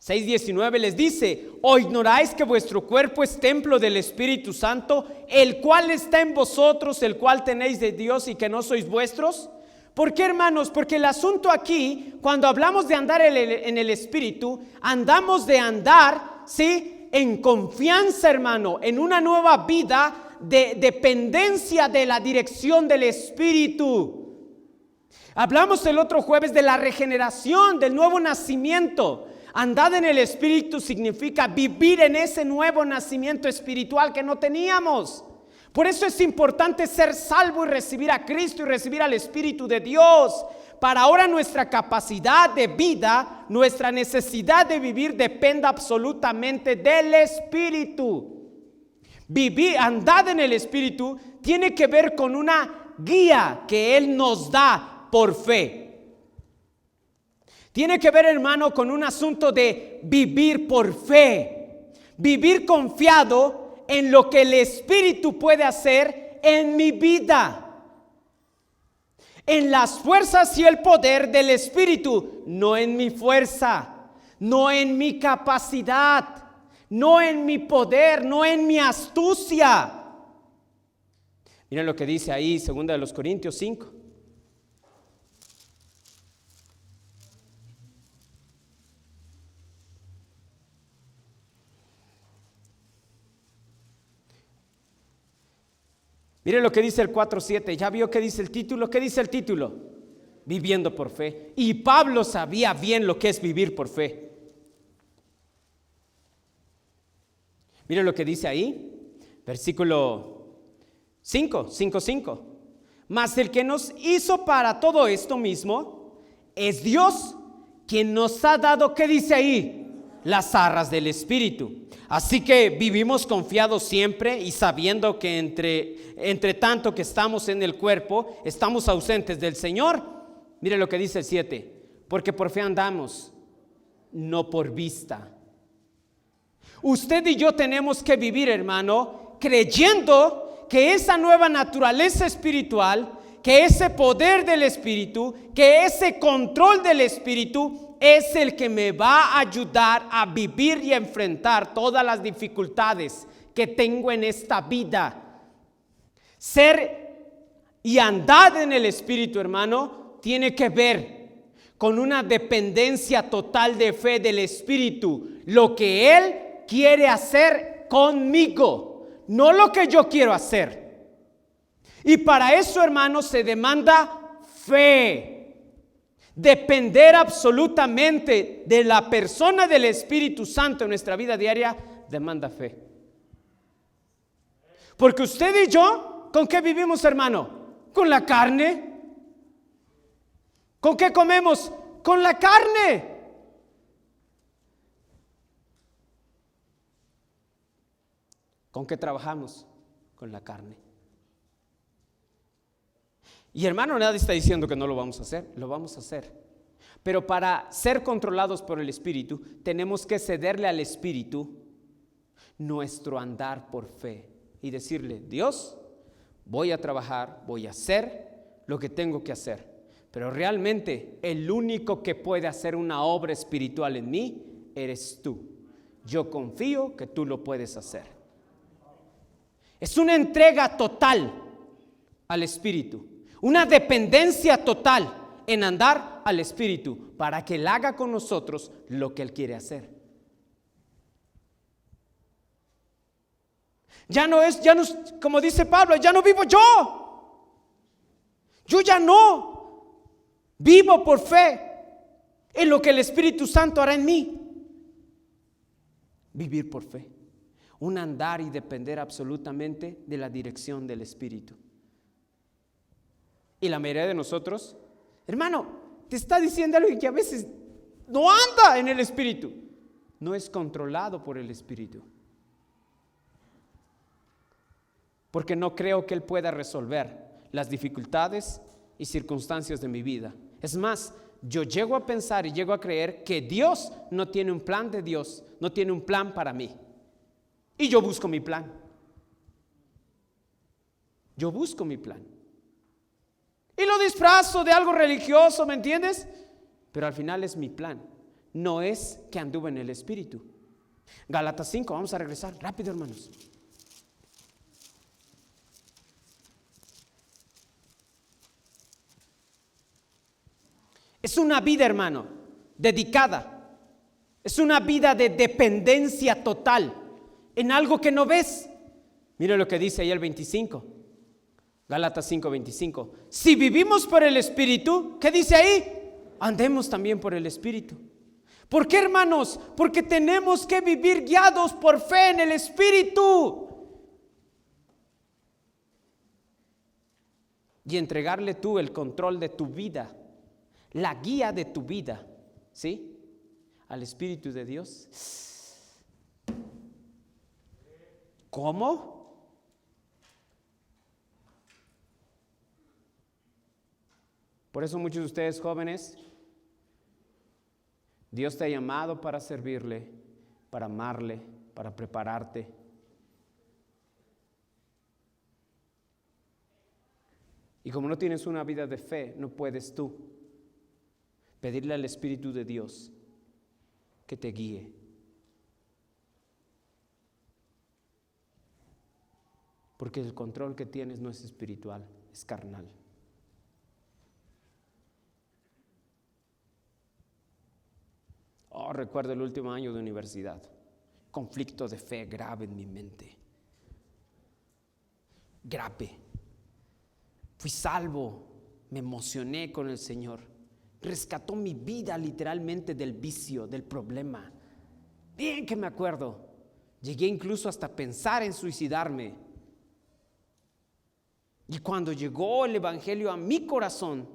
6:19 les dice: ¿o ignoráis que vuestro cuerpo es templo del Espíritu Santo, el cual está en vosotros, el cual tenéis de Dios y que no sois vuestros? ¿Por qué, hermanos? Porque el asunto aquí, cuando hablamos de andar en el Espíritu, andamos de andar, ¿sí?, en confianza, hermano, en una nueva vida de dependencia de la dirección del Espíritu. Hablamos el otro jueves de la regeneración, del nuevo nacimiento. Andar en el Espíritu significa vivir en ese nuevo nacimiento espiritual que no teníamos. Por eso es importante ser salvo y recibir a Cristo y recibir al Espíritu de Dios. Para ahora nuestra capacidad de vida, nuestra necesidad de vivir dependa absolutamente del Espíritu. Andar en el Espíritu tiene que ver con una guía que Él nos da por fe. Tiene que ver, hermano, con un asunto de vivir por fe. Vivir confiado en lo que el Espíritu puede hacer en mi vida. En las fuerzas y el poder del Espíritu, no en mi fuerza, no en mi capacidad, no en mi poder, no en mi astucia. Miren lo que dice ahí, 2 Corintios 5. Mire lo que dice el 4:7. ¿Ya vio qué dice el título? ¿Qué dice el título? Viviendo por fe. Y Pablo sabía bien lo que es vivir por fe. Mire lo que dice ahí. Versículo 5:5. Mas el que nos hizo para todo esto mismo es Dios, quien nos ha dado, ¿qué dice ahí? Las arras del Espíritu. Así que vivimos confiados siempre y sabiendo que entre tanto que estamos en el cuerpo, estamos ausentes del Señor. Mire lo que dice el 7. Porque por fe andamos, no por vista. Usted y yo tenemos que vivir, hermano, creyendo que esa nueva naturaleza espiritual, que ese poder del Espíritu, que ese control del Espíritu es el que me va a ayudar a vivir y a enfrentar todas las dificultades que tengo en esta vida. Ser y andar en el Espíritu, hermano, tiene que ver con una dependencia total de fe del Espíritu. Lo que Él quiere hacer conmigo, no lo que yo quiero hacer. Y para eso, hermano, se demanda fe. Depender absolutamente de la persona del Espíritu Santo en nuestra vida diaria demanda fe. Porque usted y yo, ¿con qué vivimos, hermano? Con la carne. ¿Con qué comemos? Con la carne. ¿Con qué trabajamos? Con la carne. Y hermano, nadie está diciendo que no lo vamos a hacer, lo vamos a hacer. Pero para ser controlados por el Espíritu, tenemos que cederle al Espíritu nuestro andar por fe y decirle: Dios, voy a trabajar, voy a hacer lo que tengo que hacer. Pero realmente el único que puede hacer una obra espiritual en mí eres tú. Yo confío que tú lo puedes hacer. Es una entrega total al Espíritu. Una dependencia total en andar al Espíritu para que Él haga con nosotros lo que Él quiere hacer. Ya no es, como dice Pablo, ya no vivo yo. Yo ya no. Vivo por fe en lo que el Espíritu Santo hará en mí. Vivir por fe. Un andar y depender absolutamente de la dirección del Espíritu. Y la mayoría de nosotros, hermano, te está diciendo algo que a veces no anda en el Espíritu. No es controlado por el Espíritu. Porque no creo que Él pueda resolver las dificultades y circunstancias de mi vida. Es más, yo llego a pensar y llego a creer que Dios no tiene un plan de Dios, no tiene un plan para mí. Y yo busco mi plan. Yo busco mi plan. Y lo disfrazo de algo religioso, ¿me entiendes? Pero al final es mi plan. No es que anduve en el Espíritu. Gálatas 5, vamos a regresar rápido, hermanos. Es una vida, hermano, dedicada. Es una vida de dependencia total en algo que no ves. Mire lo que dice ahí el 25. Gálatas 5:25. Si vivimos por el Espíritu, ¿qué dice ahí? Andemos también por el Espíritu. ¿Por qué, hermanos? Porque tenemos que vivir guiados por fe en el Espíritu. Y entregarle tú el control de tu vida, la guía de tu vida, ¿sí? Al Espíritu de Dios. ¿Cómo? Por eso muchos de ustedes jóvenes, Dios te ha llamado para servirle, para amarle, para prepararte. Y como no tienes una vida de fe, no puedes tú pedirle al Espíritu de Dios que te guíe. Porque el control que tienes no es espiritual, es carnal. Recuerdo el último año de universidad. Conflicto de fe grave en mi mente. Grave. Fui salvo. Me emocioné con el Señor. Rescató mi vida literalmente del vicio, del problema. Bien que me acuerdo. Llegué incluso hasta pensar en suicidarme. Y cuando llegó el Evangelio a mi corazón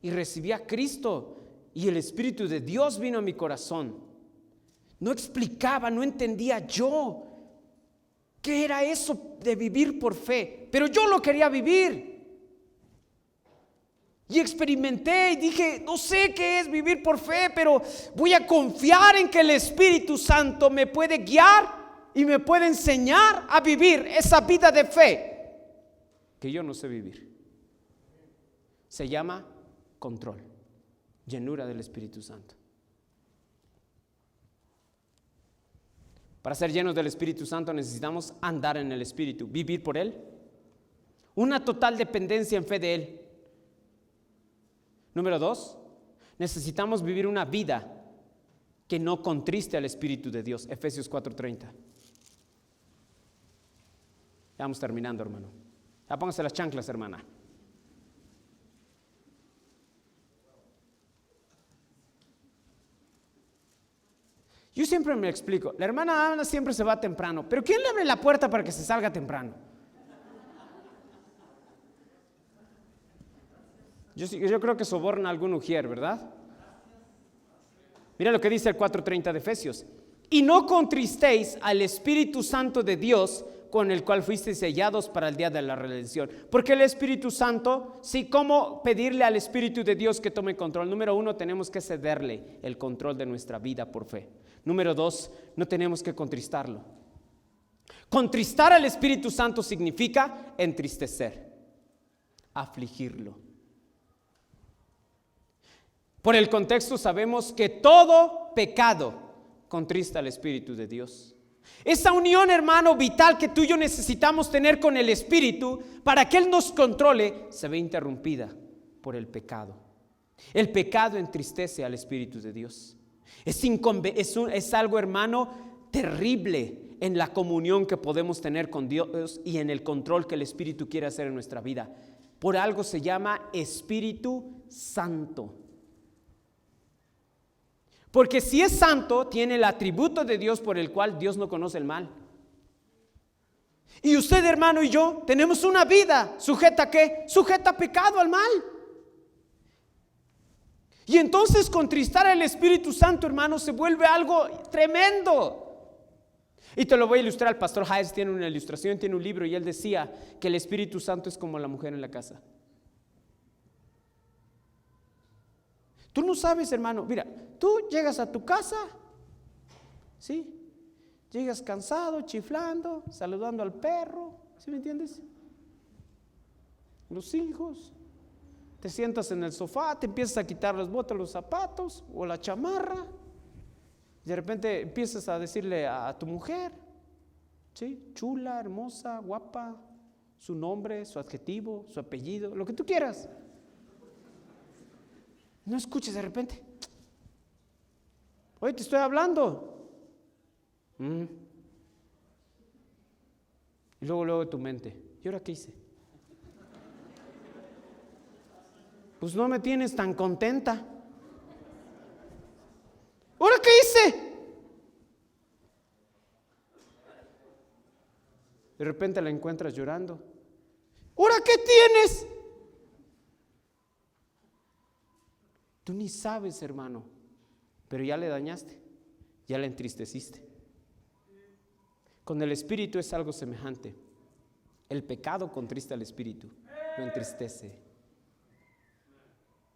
y recibí a Cristo, y el Espíritu de Dios vino a mi corazón, no explicaba, no entendía yo qué era eso de vivir por fe, pero yo lo quería vivir. Y experimenté y dije, no sé qué es vivir por fe, pero voy a confiar en que el Espíritu Santo me puede guiar y me puede enseñar a vivir esa vida de fe que yo no sé vivir. Se llama control, llenura del Espíritu Santo. Para ser llenos del Espíritu Santo necesitamos andar en el Espíritu, vivir por Él, una total dependencia en fe de Él. Número 2, necesitamos vivir una vida que no contriste al Espíritu de Dios. Efesios 4:30. Ya vamos terminando, hermano. Ya póngase las chanclas, hermana. Yo siempre me explico, la hermana Ana siempre se va temprano, pero ¿quién le abre la puerta para que se salga temprano? Yo creo que soborna a algún ujier, ¿verdad? Mira lo que dice el 4:30 de Efesios. Y no contristéis al Espíritu Santo de Dios, con el cual fuisteis sellados para el día de la redención. Porque el Espíritu Santo, sí, ¿cómo pedirle al Espíritu de Dios que tome control? Número 1, tenemos que cederle el control de nuestra vida por fe. Número 2, no tenemos que contristarlo. Contristar al Espíritu Santo significa entristecer, afligirlo. Por el contexto sabemos que todo pecado contrista al Espíritu de Dios. Esa unión, hermano, vital que tú y yo necesitamos tener con el Espíritu para que Él nos controle, se ve interrumpida por el pecado. El pecado entristece al Espíritu de Dios. Es algo, hermano, terrible en la comunión que podemos tener con Dios y en el control que el Espíritu quiere hacer en nuestra vida. Por algo se llama Espíritu Santo. Porque si es santo, tiene el atributo de Dios por el cual Dios no conoce el mal. Y usted, hermano, y yo tenemos una vida sujeta ¿a qué? Sujeta a pecado, al mal. Y entonces contristar al Espíritu Santo, hermano, se vuelve algo tremendo. Y te lo voy a ilustrar. El pastor Hayes tiene una ilustración, tiene un libro, y él decía que el Espíritu Santo es como la mujer en la casa. Tú no sabes, hermano, mira, tú llegas a tu casa, ¿sí? Llegas cansado, chiflando, saludando al perro, ¿sí me entiendes? Los hijos, te sientas en el sofá, te empiezas a quitar las botas, los zapatos o la chamarra, y de repente empiezas a decirle a tu mujer, ¿sí? Chula, hermosa, guapa, su nombre, su adjetivo, su apellido, lo que tú quieras. No escuches de repente. Oye, te estoy hablando. Y luego de tu mente, ¿y ahora qué hice? Pues no me tienes tan contenta. ¿Ahora qué hice? De repente la encuentras llorando. ¿Ahora qué tienes? Tú ni sabes, hermano, pero ya le dañaste, ya le entristeciste. Con el Espíritu es algo semejante. El pecado contrista al Espíritu, lo entristece.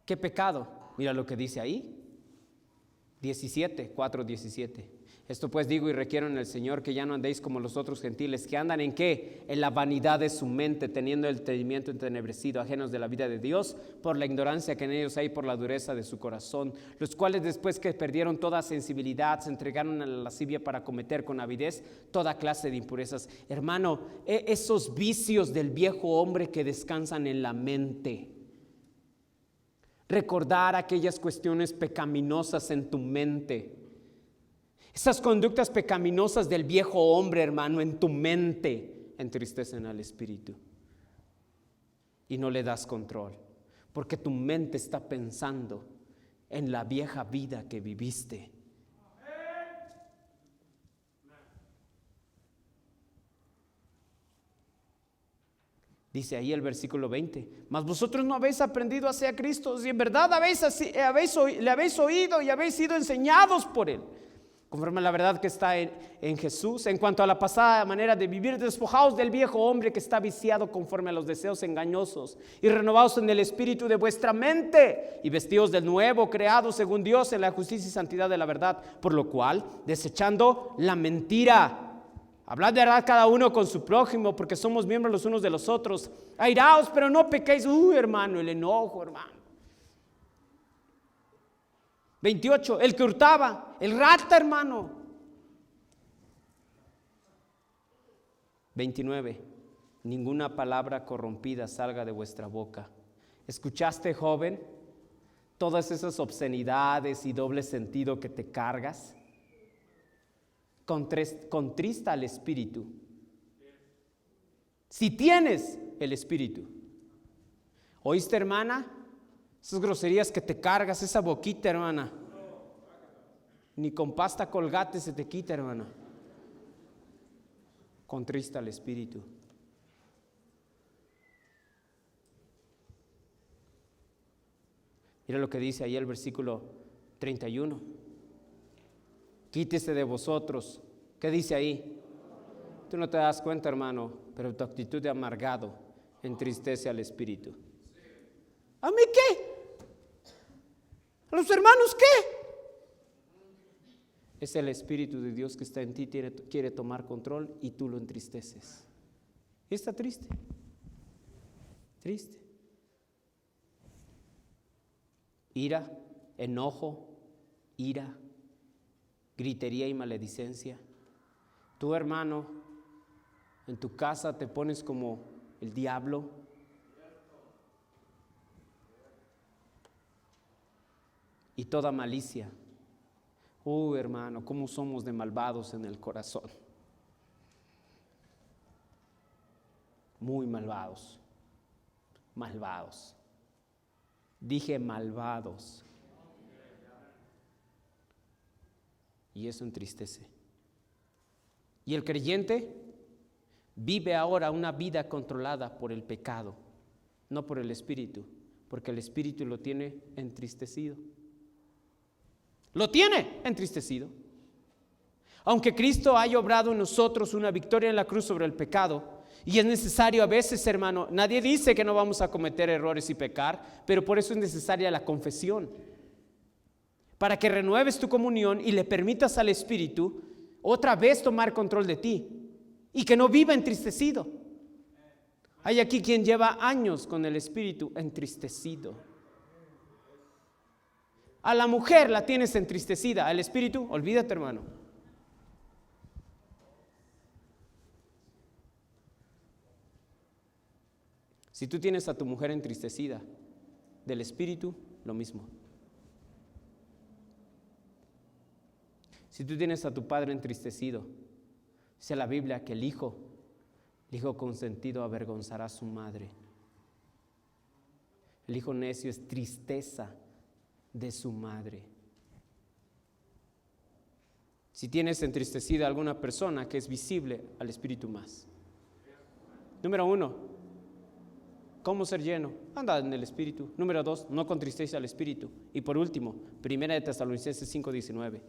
¿Qué pecado? Mira lo que dice ahí, 4:17. Esto pues digo y requiero en el Señor que ya no andéis como los otros gentiles, que andan ¿en qué? En la vanidad de su mente, teniendo el entendimiento entenebrecido, ajenos de la vida de Dios, por la ignorancia que en ellos hay, por la dureza de su corazón, los cuales después que perdieron toda sensibilidad, se entregaron a la lascivia para cometer con avidez toda clase de impurezas. Hermano, esos vicios del viejo hombre que descansan en la mente, recordar aquellas cuestiones pecaminosas en tu mente, esas conductas pecaminosas del viejo hombre, hermano, en tu mente entristecen al Espíritu y no le das control, porque tu mente está pensando en la vieja vida que viviste. Dice ahí el versículo 20: mas vosotros no habéis aprendido así a Cristo, si en verdad le habéis oído y habéis sido enseñados por Él, conforme a la verdad que está en Jesús. En cuanto a la pasada manera de vivir, despojaos del viejo hombre que está viciado conforme a los deseos engañosos, y renovaos en el espíritu de vuestra mente, y vestidos del nuevo, creado según Dios en la justicia y santidad de la verdad, por lo cual, desechando la mentira, Hablad de verdad cada uno con su prójimo, porque somos miembros los unos de los otros. Airaos, pero no pequéis. Hermano, el enojo, hermano. 28, el que hurtaba, el rata, hermano. 29, ninguna palabra corrompida salga de vuestra boca. ¿Escuchaste, joven, todas esas obscenidades y doble sentido que te cargas? Contrista al espíritu. Si tienes el espíritu. ¿Oíste, hermana? Esas groserías que te cargas, esa boquita, hermana. Ni con pasta Colgate se te quita, hermana. Contrista al espíritu. Mira lo que dice ahí el versículo 31. Quítese de vosotros. ¿Qué dice ahí? Tú no te das cuenta, hermano, pero tu actitud de amargado entristece al espíritu. ¿A mí qué? ¿A los hermanos qué? Es el Espíritu de Dios que está en ti, quiere tomar control y tú lo entristeces. Y está triste. Triste. Ira, enojo, ira, gritería y maledicencia. Tú, hermano, en tu casa te pones como el diablo. Y toda malicia. Hermano, cómo somos de malvados en el corazón. Muy malvados. Malvados. Dije malvados. Y eso entristece. Y el creyente vive ahora una vida controlada por el pecado, no por el espíritu, porque el espíritu lo tiene entristecido. Lo tiene entristecido. Aunque Cristo haya obrado en nosotros una victoria en la cruz sobre el pecado, y es necesario a veces, hermano, nadie dice que no vamos a cometer errores y pecar, pero por eso es necesaria la confesión, para que renueves tu comunión y le permitas al Espíritu otra vez tomar control de ti y que no viva entristecido. Hay aquí quien lleva años con el Espíritu entristecido. A la mujer la tienes entristecida, al espíritu, olvídate, hermano. Si tú tienes a tu mujer entristecida, del espíritu, lo mismo. Si tú tienes a tu padre entristecido, dice la Biblia que el hijo consentido avergonzará a su madre. El hijo necio es tristeza de su madre. Si tienes entristecida a alguna persona, que es visible al espíritu más. Número 1, ¿cómo ser lleno? Anda en el espíritu. Número 2, no contristéis al espíritu. Y por último, 1 Tesalonicenses 5:19.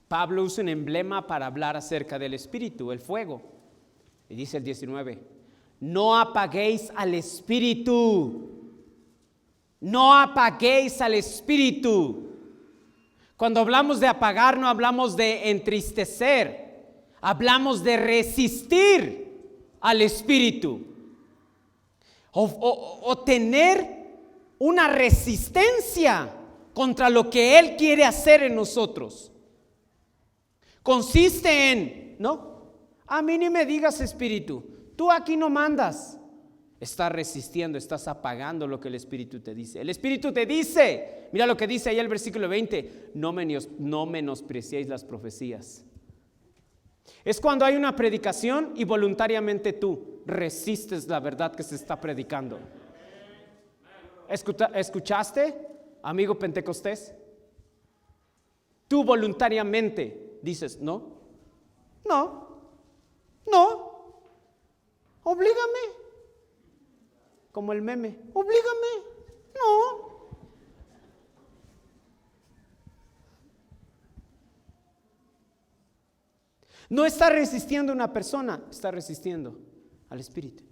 Pablo usa un emblema para hablar acerca del espíritu, el fuego. Y dice el 19, no apaguéis al espíritu. No apaguéis al espíritu. Cuando hablamos de apagar, no hablamos de entristecer. Hablamos de resistir al espíritu. O tener una resistencia contra lo que Él quiere hacer en nosotros. Consiste en, no, a mí ni me digas espíritu, tú aquí no mandas. Estás resistiendo, estás apagando lo que el espíritu te dice. El espíritu te dice, mira lo que dice ahí el versículo 20, no menospreciéis las profecías. Es cuando hay una predicación y voluntariamente tú resistes la verdad que se está predicando. ¿Escuchaste, amigo pentecostés? Tú voluntariamente dices, no, oblígame, como el meme, oblígame, no. No está resistiendo a una persona, está resistiendo al Espíritu.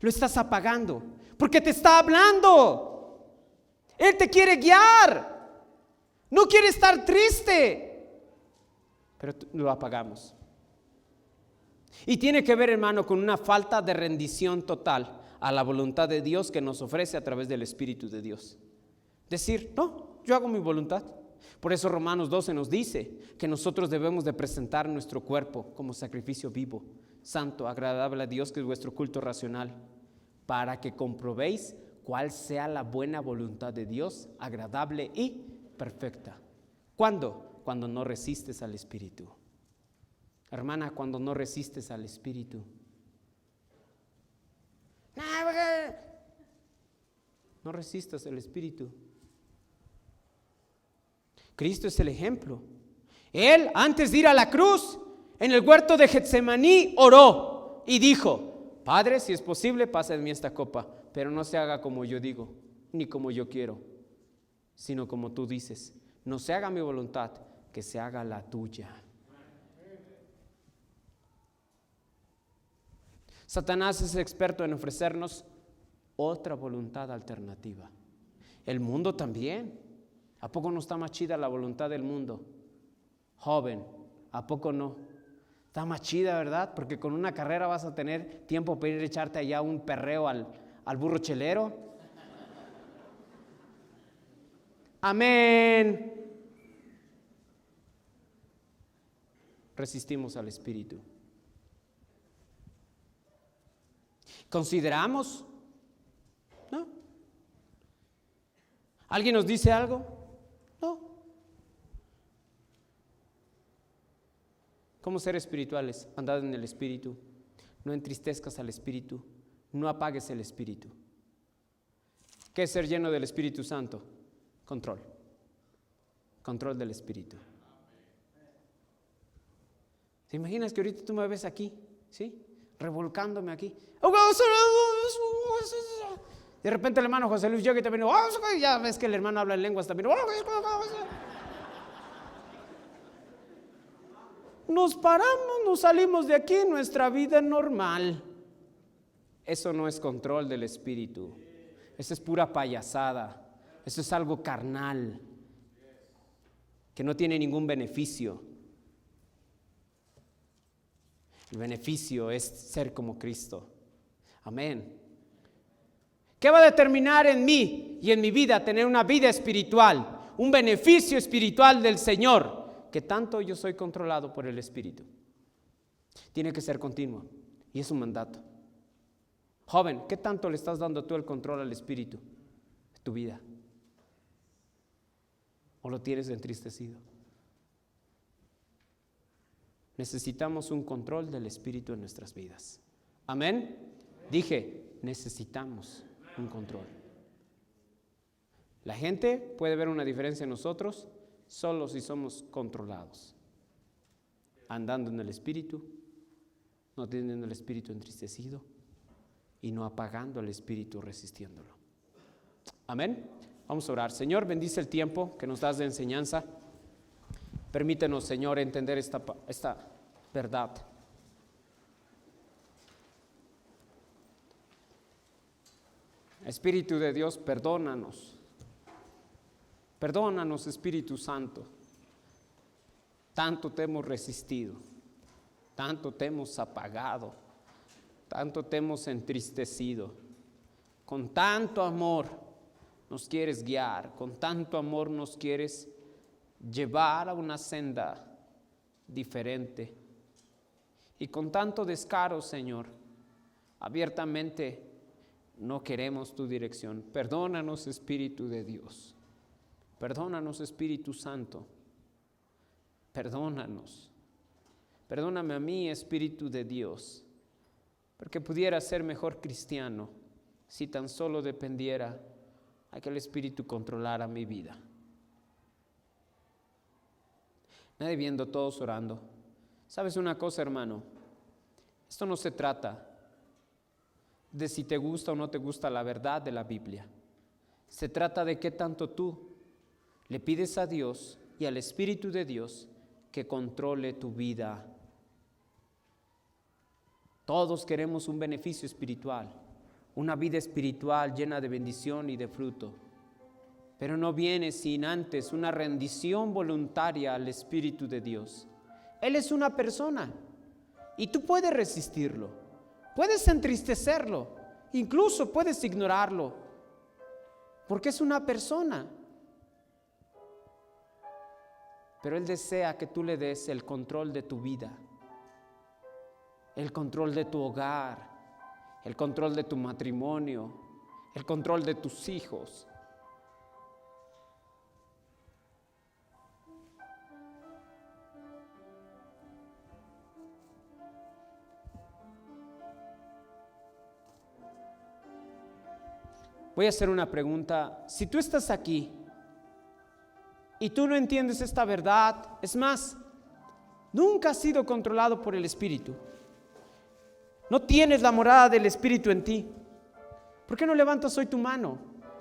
Lo estás apagando porque te está hablando. Él te quiere guiar. No quiere estar triste, pero lo apagamos. Y tiene que ver, hermano, con una falta de rendición total a la voluntad de Dios que nos ofrece a través del Espíritu de Dios. Decir, no, yo hago mi voluntad. Por eso Romanos 12 nos dice que nosotros debemos de presentar nuestro cuerpo como sacrificio vivo, santo, agradable a Dios, que es vuestro culto racional, para que comprobéis cuál sea la buena voluntad de Dios, agradable y perfecta. ¿Cuándo? Cuando no resistes al Espíritu. Hermana, cuando no resistes al Espíritu. No resistas al Espíritu. Cristo es el ejemplo. Él, antes de ir a la cruz, en el huerto de Getsemaní, oró y dijo: Padre, si es posible, pasa de mí esta copa, pero no se haga como yo digo, ni como yo quiero, sino como tú dices. No se haga mi voluntad, que se haga la tuya. Satanás es experto en ofrecernos otra voluntad alternativa. El mundo también. ¿A poco no está más chida la voluntad del mundo? Joven, ¿a poco no? Está más chida, ¿verdad? Porque con una carrera vas a tener tiempo para ir a echarte allá un perreo al burro chelero. Amén. Resistimos al Espíritu. ¿Consideramos? ¿No? ¿Alguien nos dice algo? No. ¿Cómo ser espirituales? Andad en el Espíritu. No entristezcas al Espíritu. No apagues el Espíritu. ¿Qué es ser lleno del Espíritu Santo? Control. Control del Espíritu. ¿Te imaginas que ahorita tú me ves aquí? ¿Sí? Revolcándome aquí. De repente el hermano José Luis llega y también, ya ves que el hermano habla en lenguas también. Nos paramos, nos salimos de aquí, nuestra vida normal. Eso no es control del Espíritu. Eso es pura payasada. Eso es algo carnal que no tiene ningún beneficio. El beneficio es ser como Cristo. Amén. ¿Qué va a determinar en mí y en mi vida tener una vida espiritual? Un beneficio espiritual del Señor. Que tanto yo soy controlado por el Espíritu. Tiene que ser continuo. Y es un mandato. Joven, ¿qué tanto le estás dando tú el control al Espíritu de tu vida? ¿O lo tienes entristecido? Necesitamos un control del Espíritu en nuestras vidas. Amén. Dije, necesitamos un control. La gente puede ver una diferencia en nosotros solo si somos controlados. Andando en el Espíritu, no teniendo el Espíritu entristecido y no apagando el Espíritu, resistiéndolo. Amén. Vamos a orar. Señor, bendice el tiempo que nos das de enseñanza. Permítenos, Señor, entender esta verdad. Espíritu de Dios, perdónanos. Perdónanos, Espíritu Santo. Tanto te hemos resistido, tanto te hemos apagado, tanto te hemos entristecido. Con tanto amor nos quieres guiar, con tanto amor nos quieres llevar a una senda diferente. Y con tanto descaro, Señor, abiertamente no queremos tu dirección. Perdónanos, Espíritu de Dios. Perdónanos, Espíritu Santo. Perdónanos. Perdóname a mí, Espíritu de Dios, porque pudiera ser mejor cristiano si tan solo dependiera a que el Espíritu controlara mi vida. Nadie viendo, todos orando. ¿Sabes una cosa, hermano? Esto no se trata de si te gusta o no te gusta la verdad de la Biblia. Se trata de qué tanto tú le pides a Dios y al Espíritu de Dios que controle tu vida Todos queremos un beneficio espiritual, una vida espiritual llena de bendición y de fruto. Pero no viene sin antes una rendición voluntaria al Espíritu de Dios. Él es una persona y tú puedes resistirlo, puedes entristecerlo, incluso puedes ignorarlo, porque es una persona. Pero Él desea que tú le des el control de tu vida, el control de tu hogar, el control de tu matrimonio, el control de tus hijos. Voy a hacer una pregunta. Si tú estás aquí y tú no entiendes esta verdad, es más, nunca has sido controlado por el Espíritu, no tienes la morada del Espíritu en ti, ¿por qué no levantas hoy tu mano?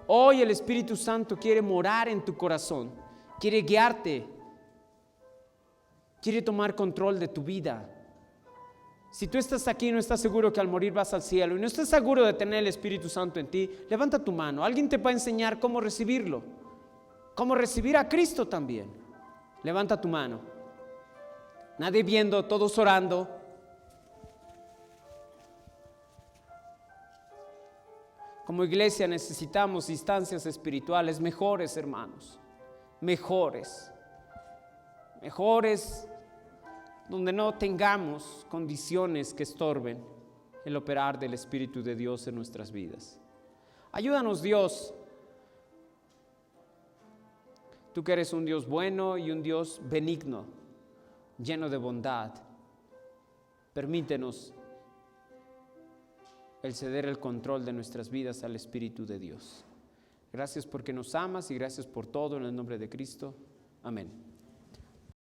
Hoy el Espíritu Santo quiere morar en tu corazón, quiere guiarte, quiere tomar control de tu vida. Si tú estás aquí y no estás seguro que al morir vas al cielo y no estás seguro de tener el Espíritu Santo en ti, levanta tu mano. Alguien te va a enseñar cómo recibirlo, cómo recibir a Cristo también. Levanta tu mano. Nadie viendo, todos orando. Como iglesia necesitamos instancias espirituales mejores, hermanos, mejores, donde no tengamos condiciones que estorben el operar del Espíritu de Dios en nuestras vidas. Ayúdanos, Dios. Tú que eres un Dios bueno y un Dios benigno, lleno de bondad. Permítenos el ceder el control de nuestras vidas al Espíritu de Dios. Gracias porque nos amas y gracias por todo en el nombre de Cristo. Amén.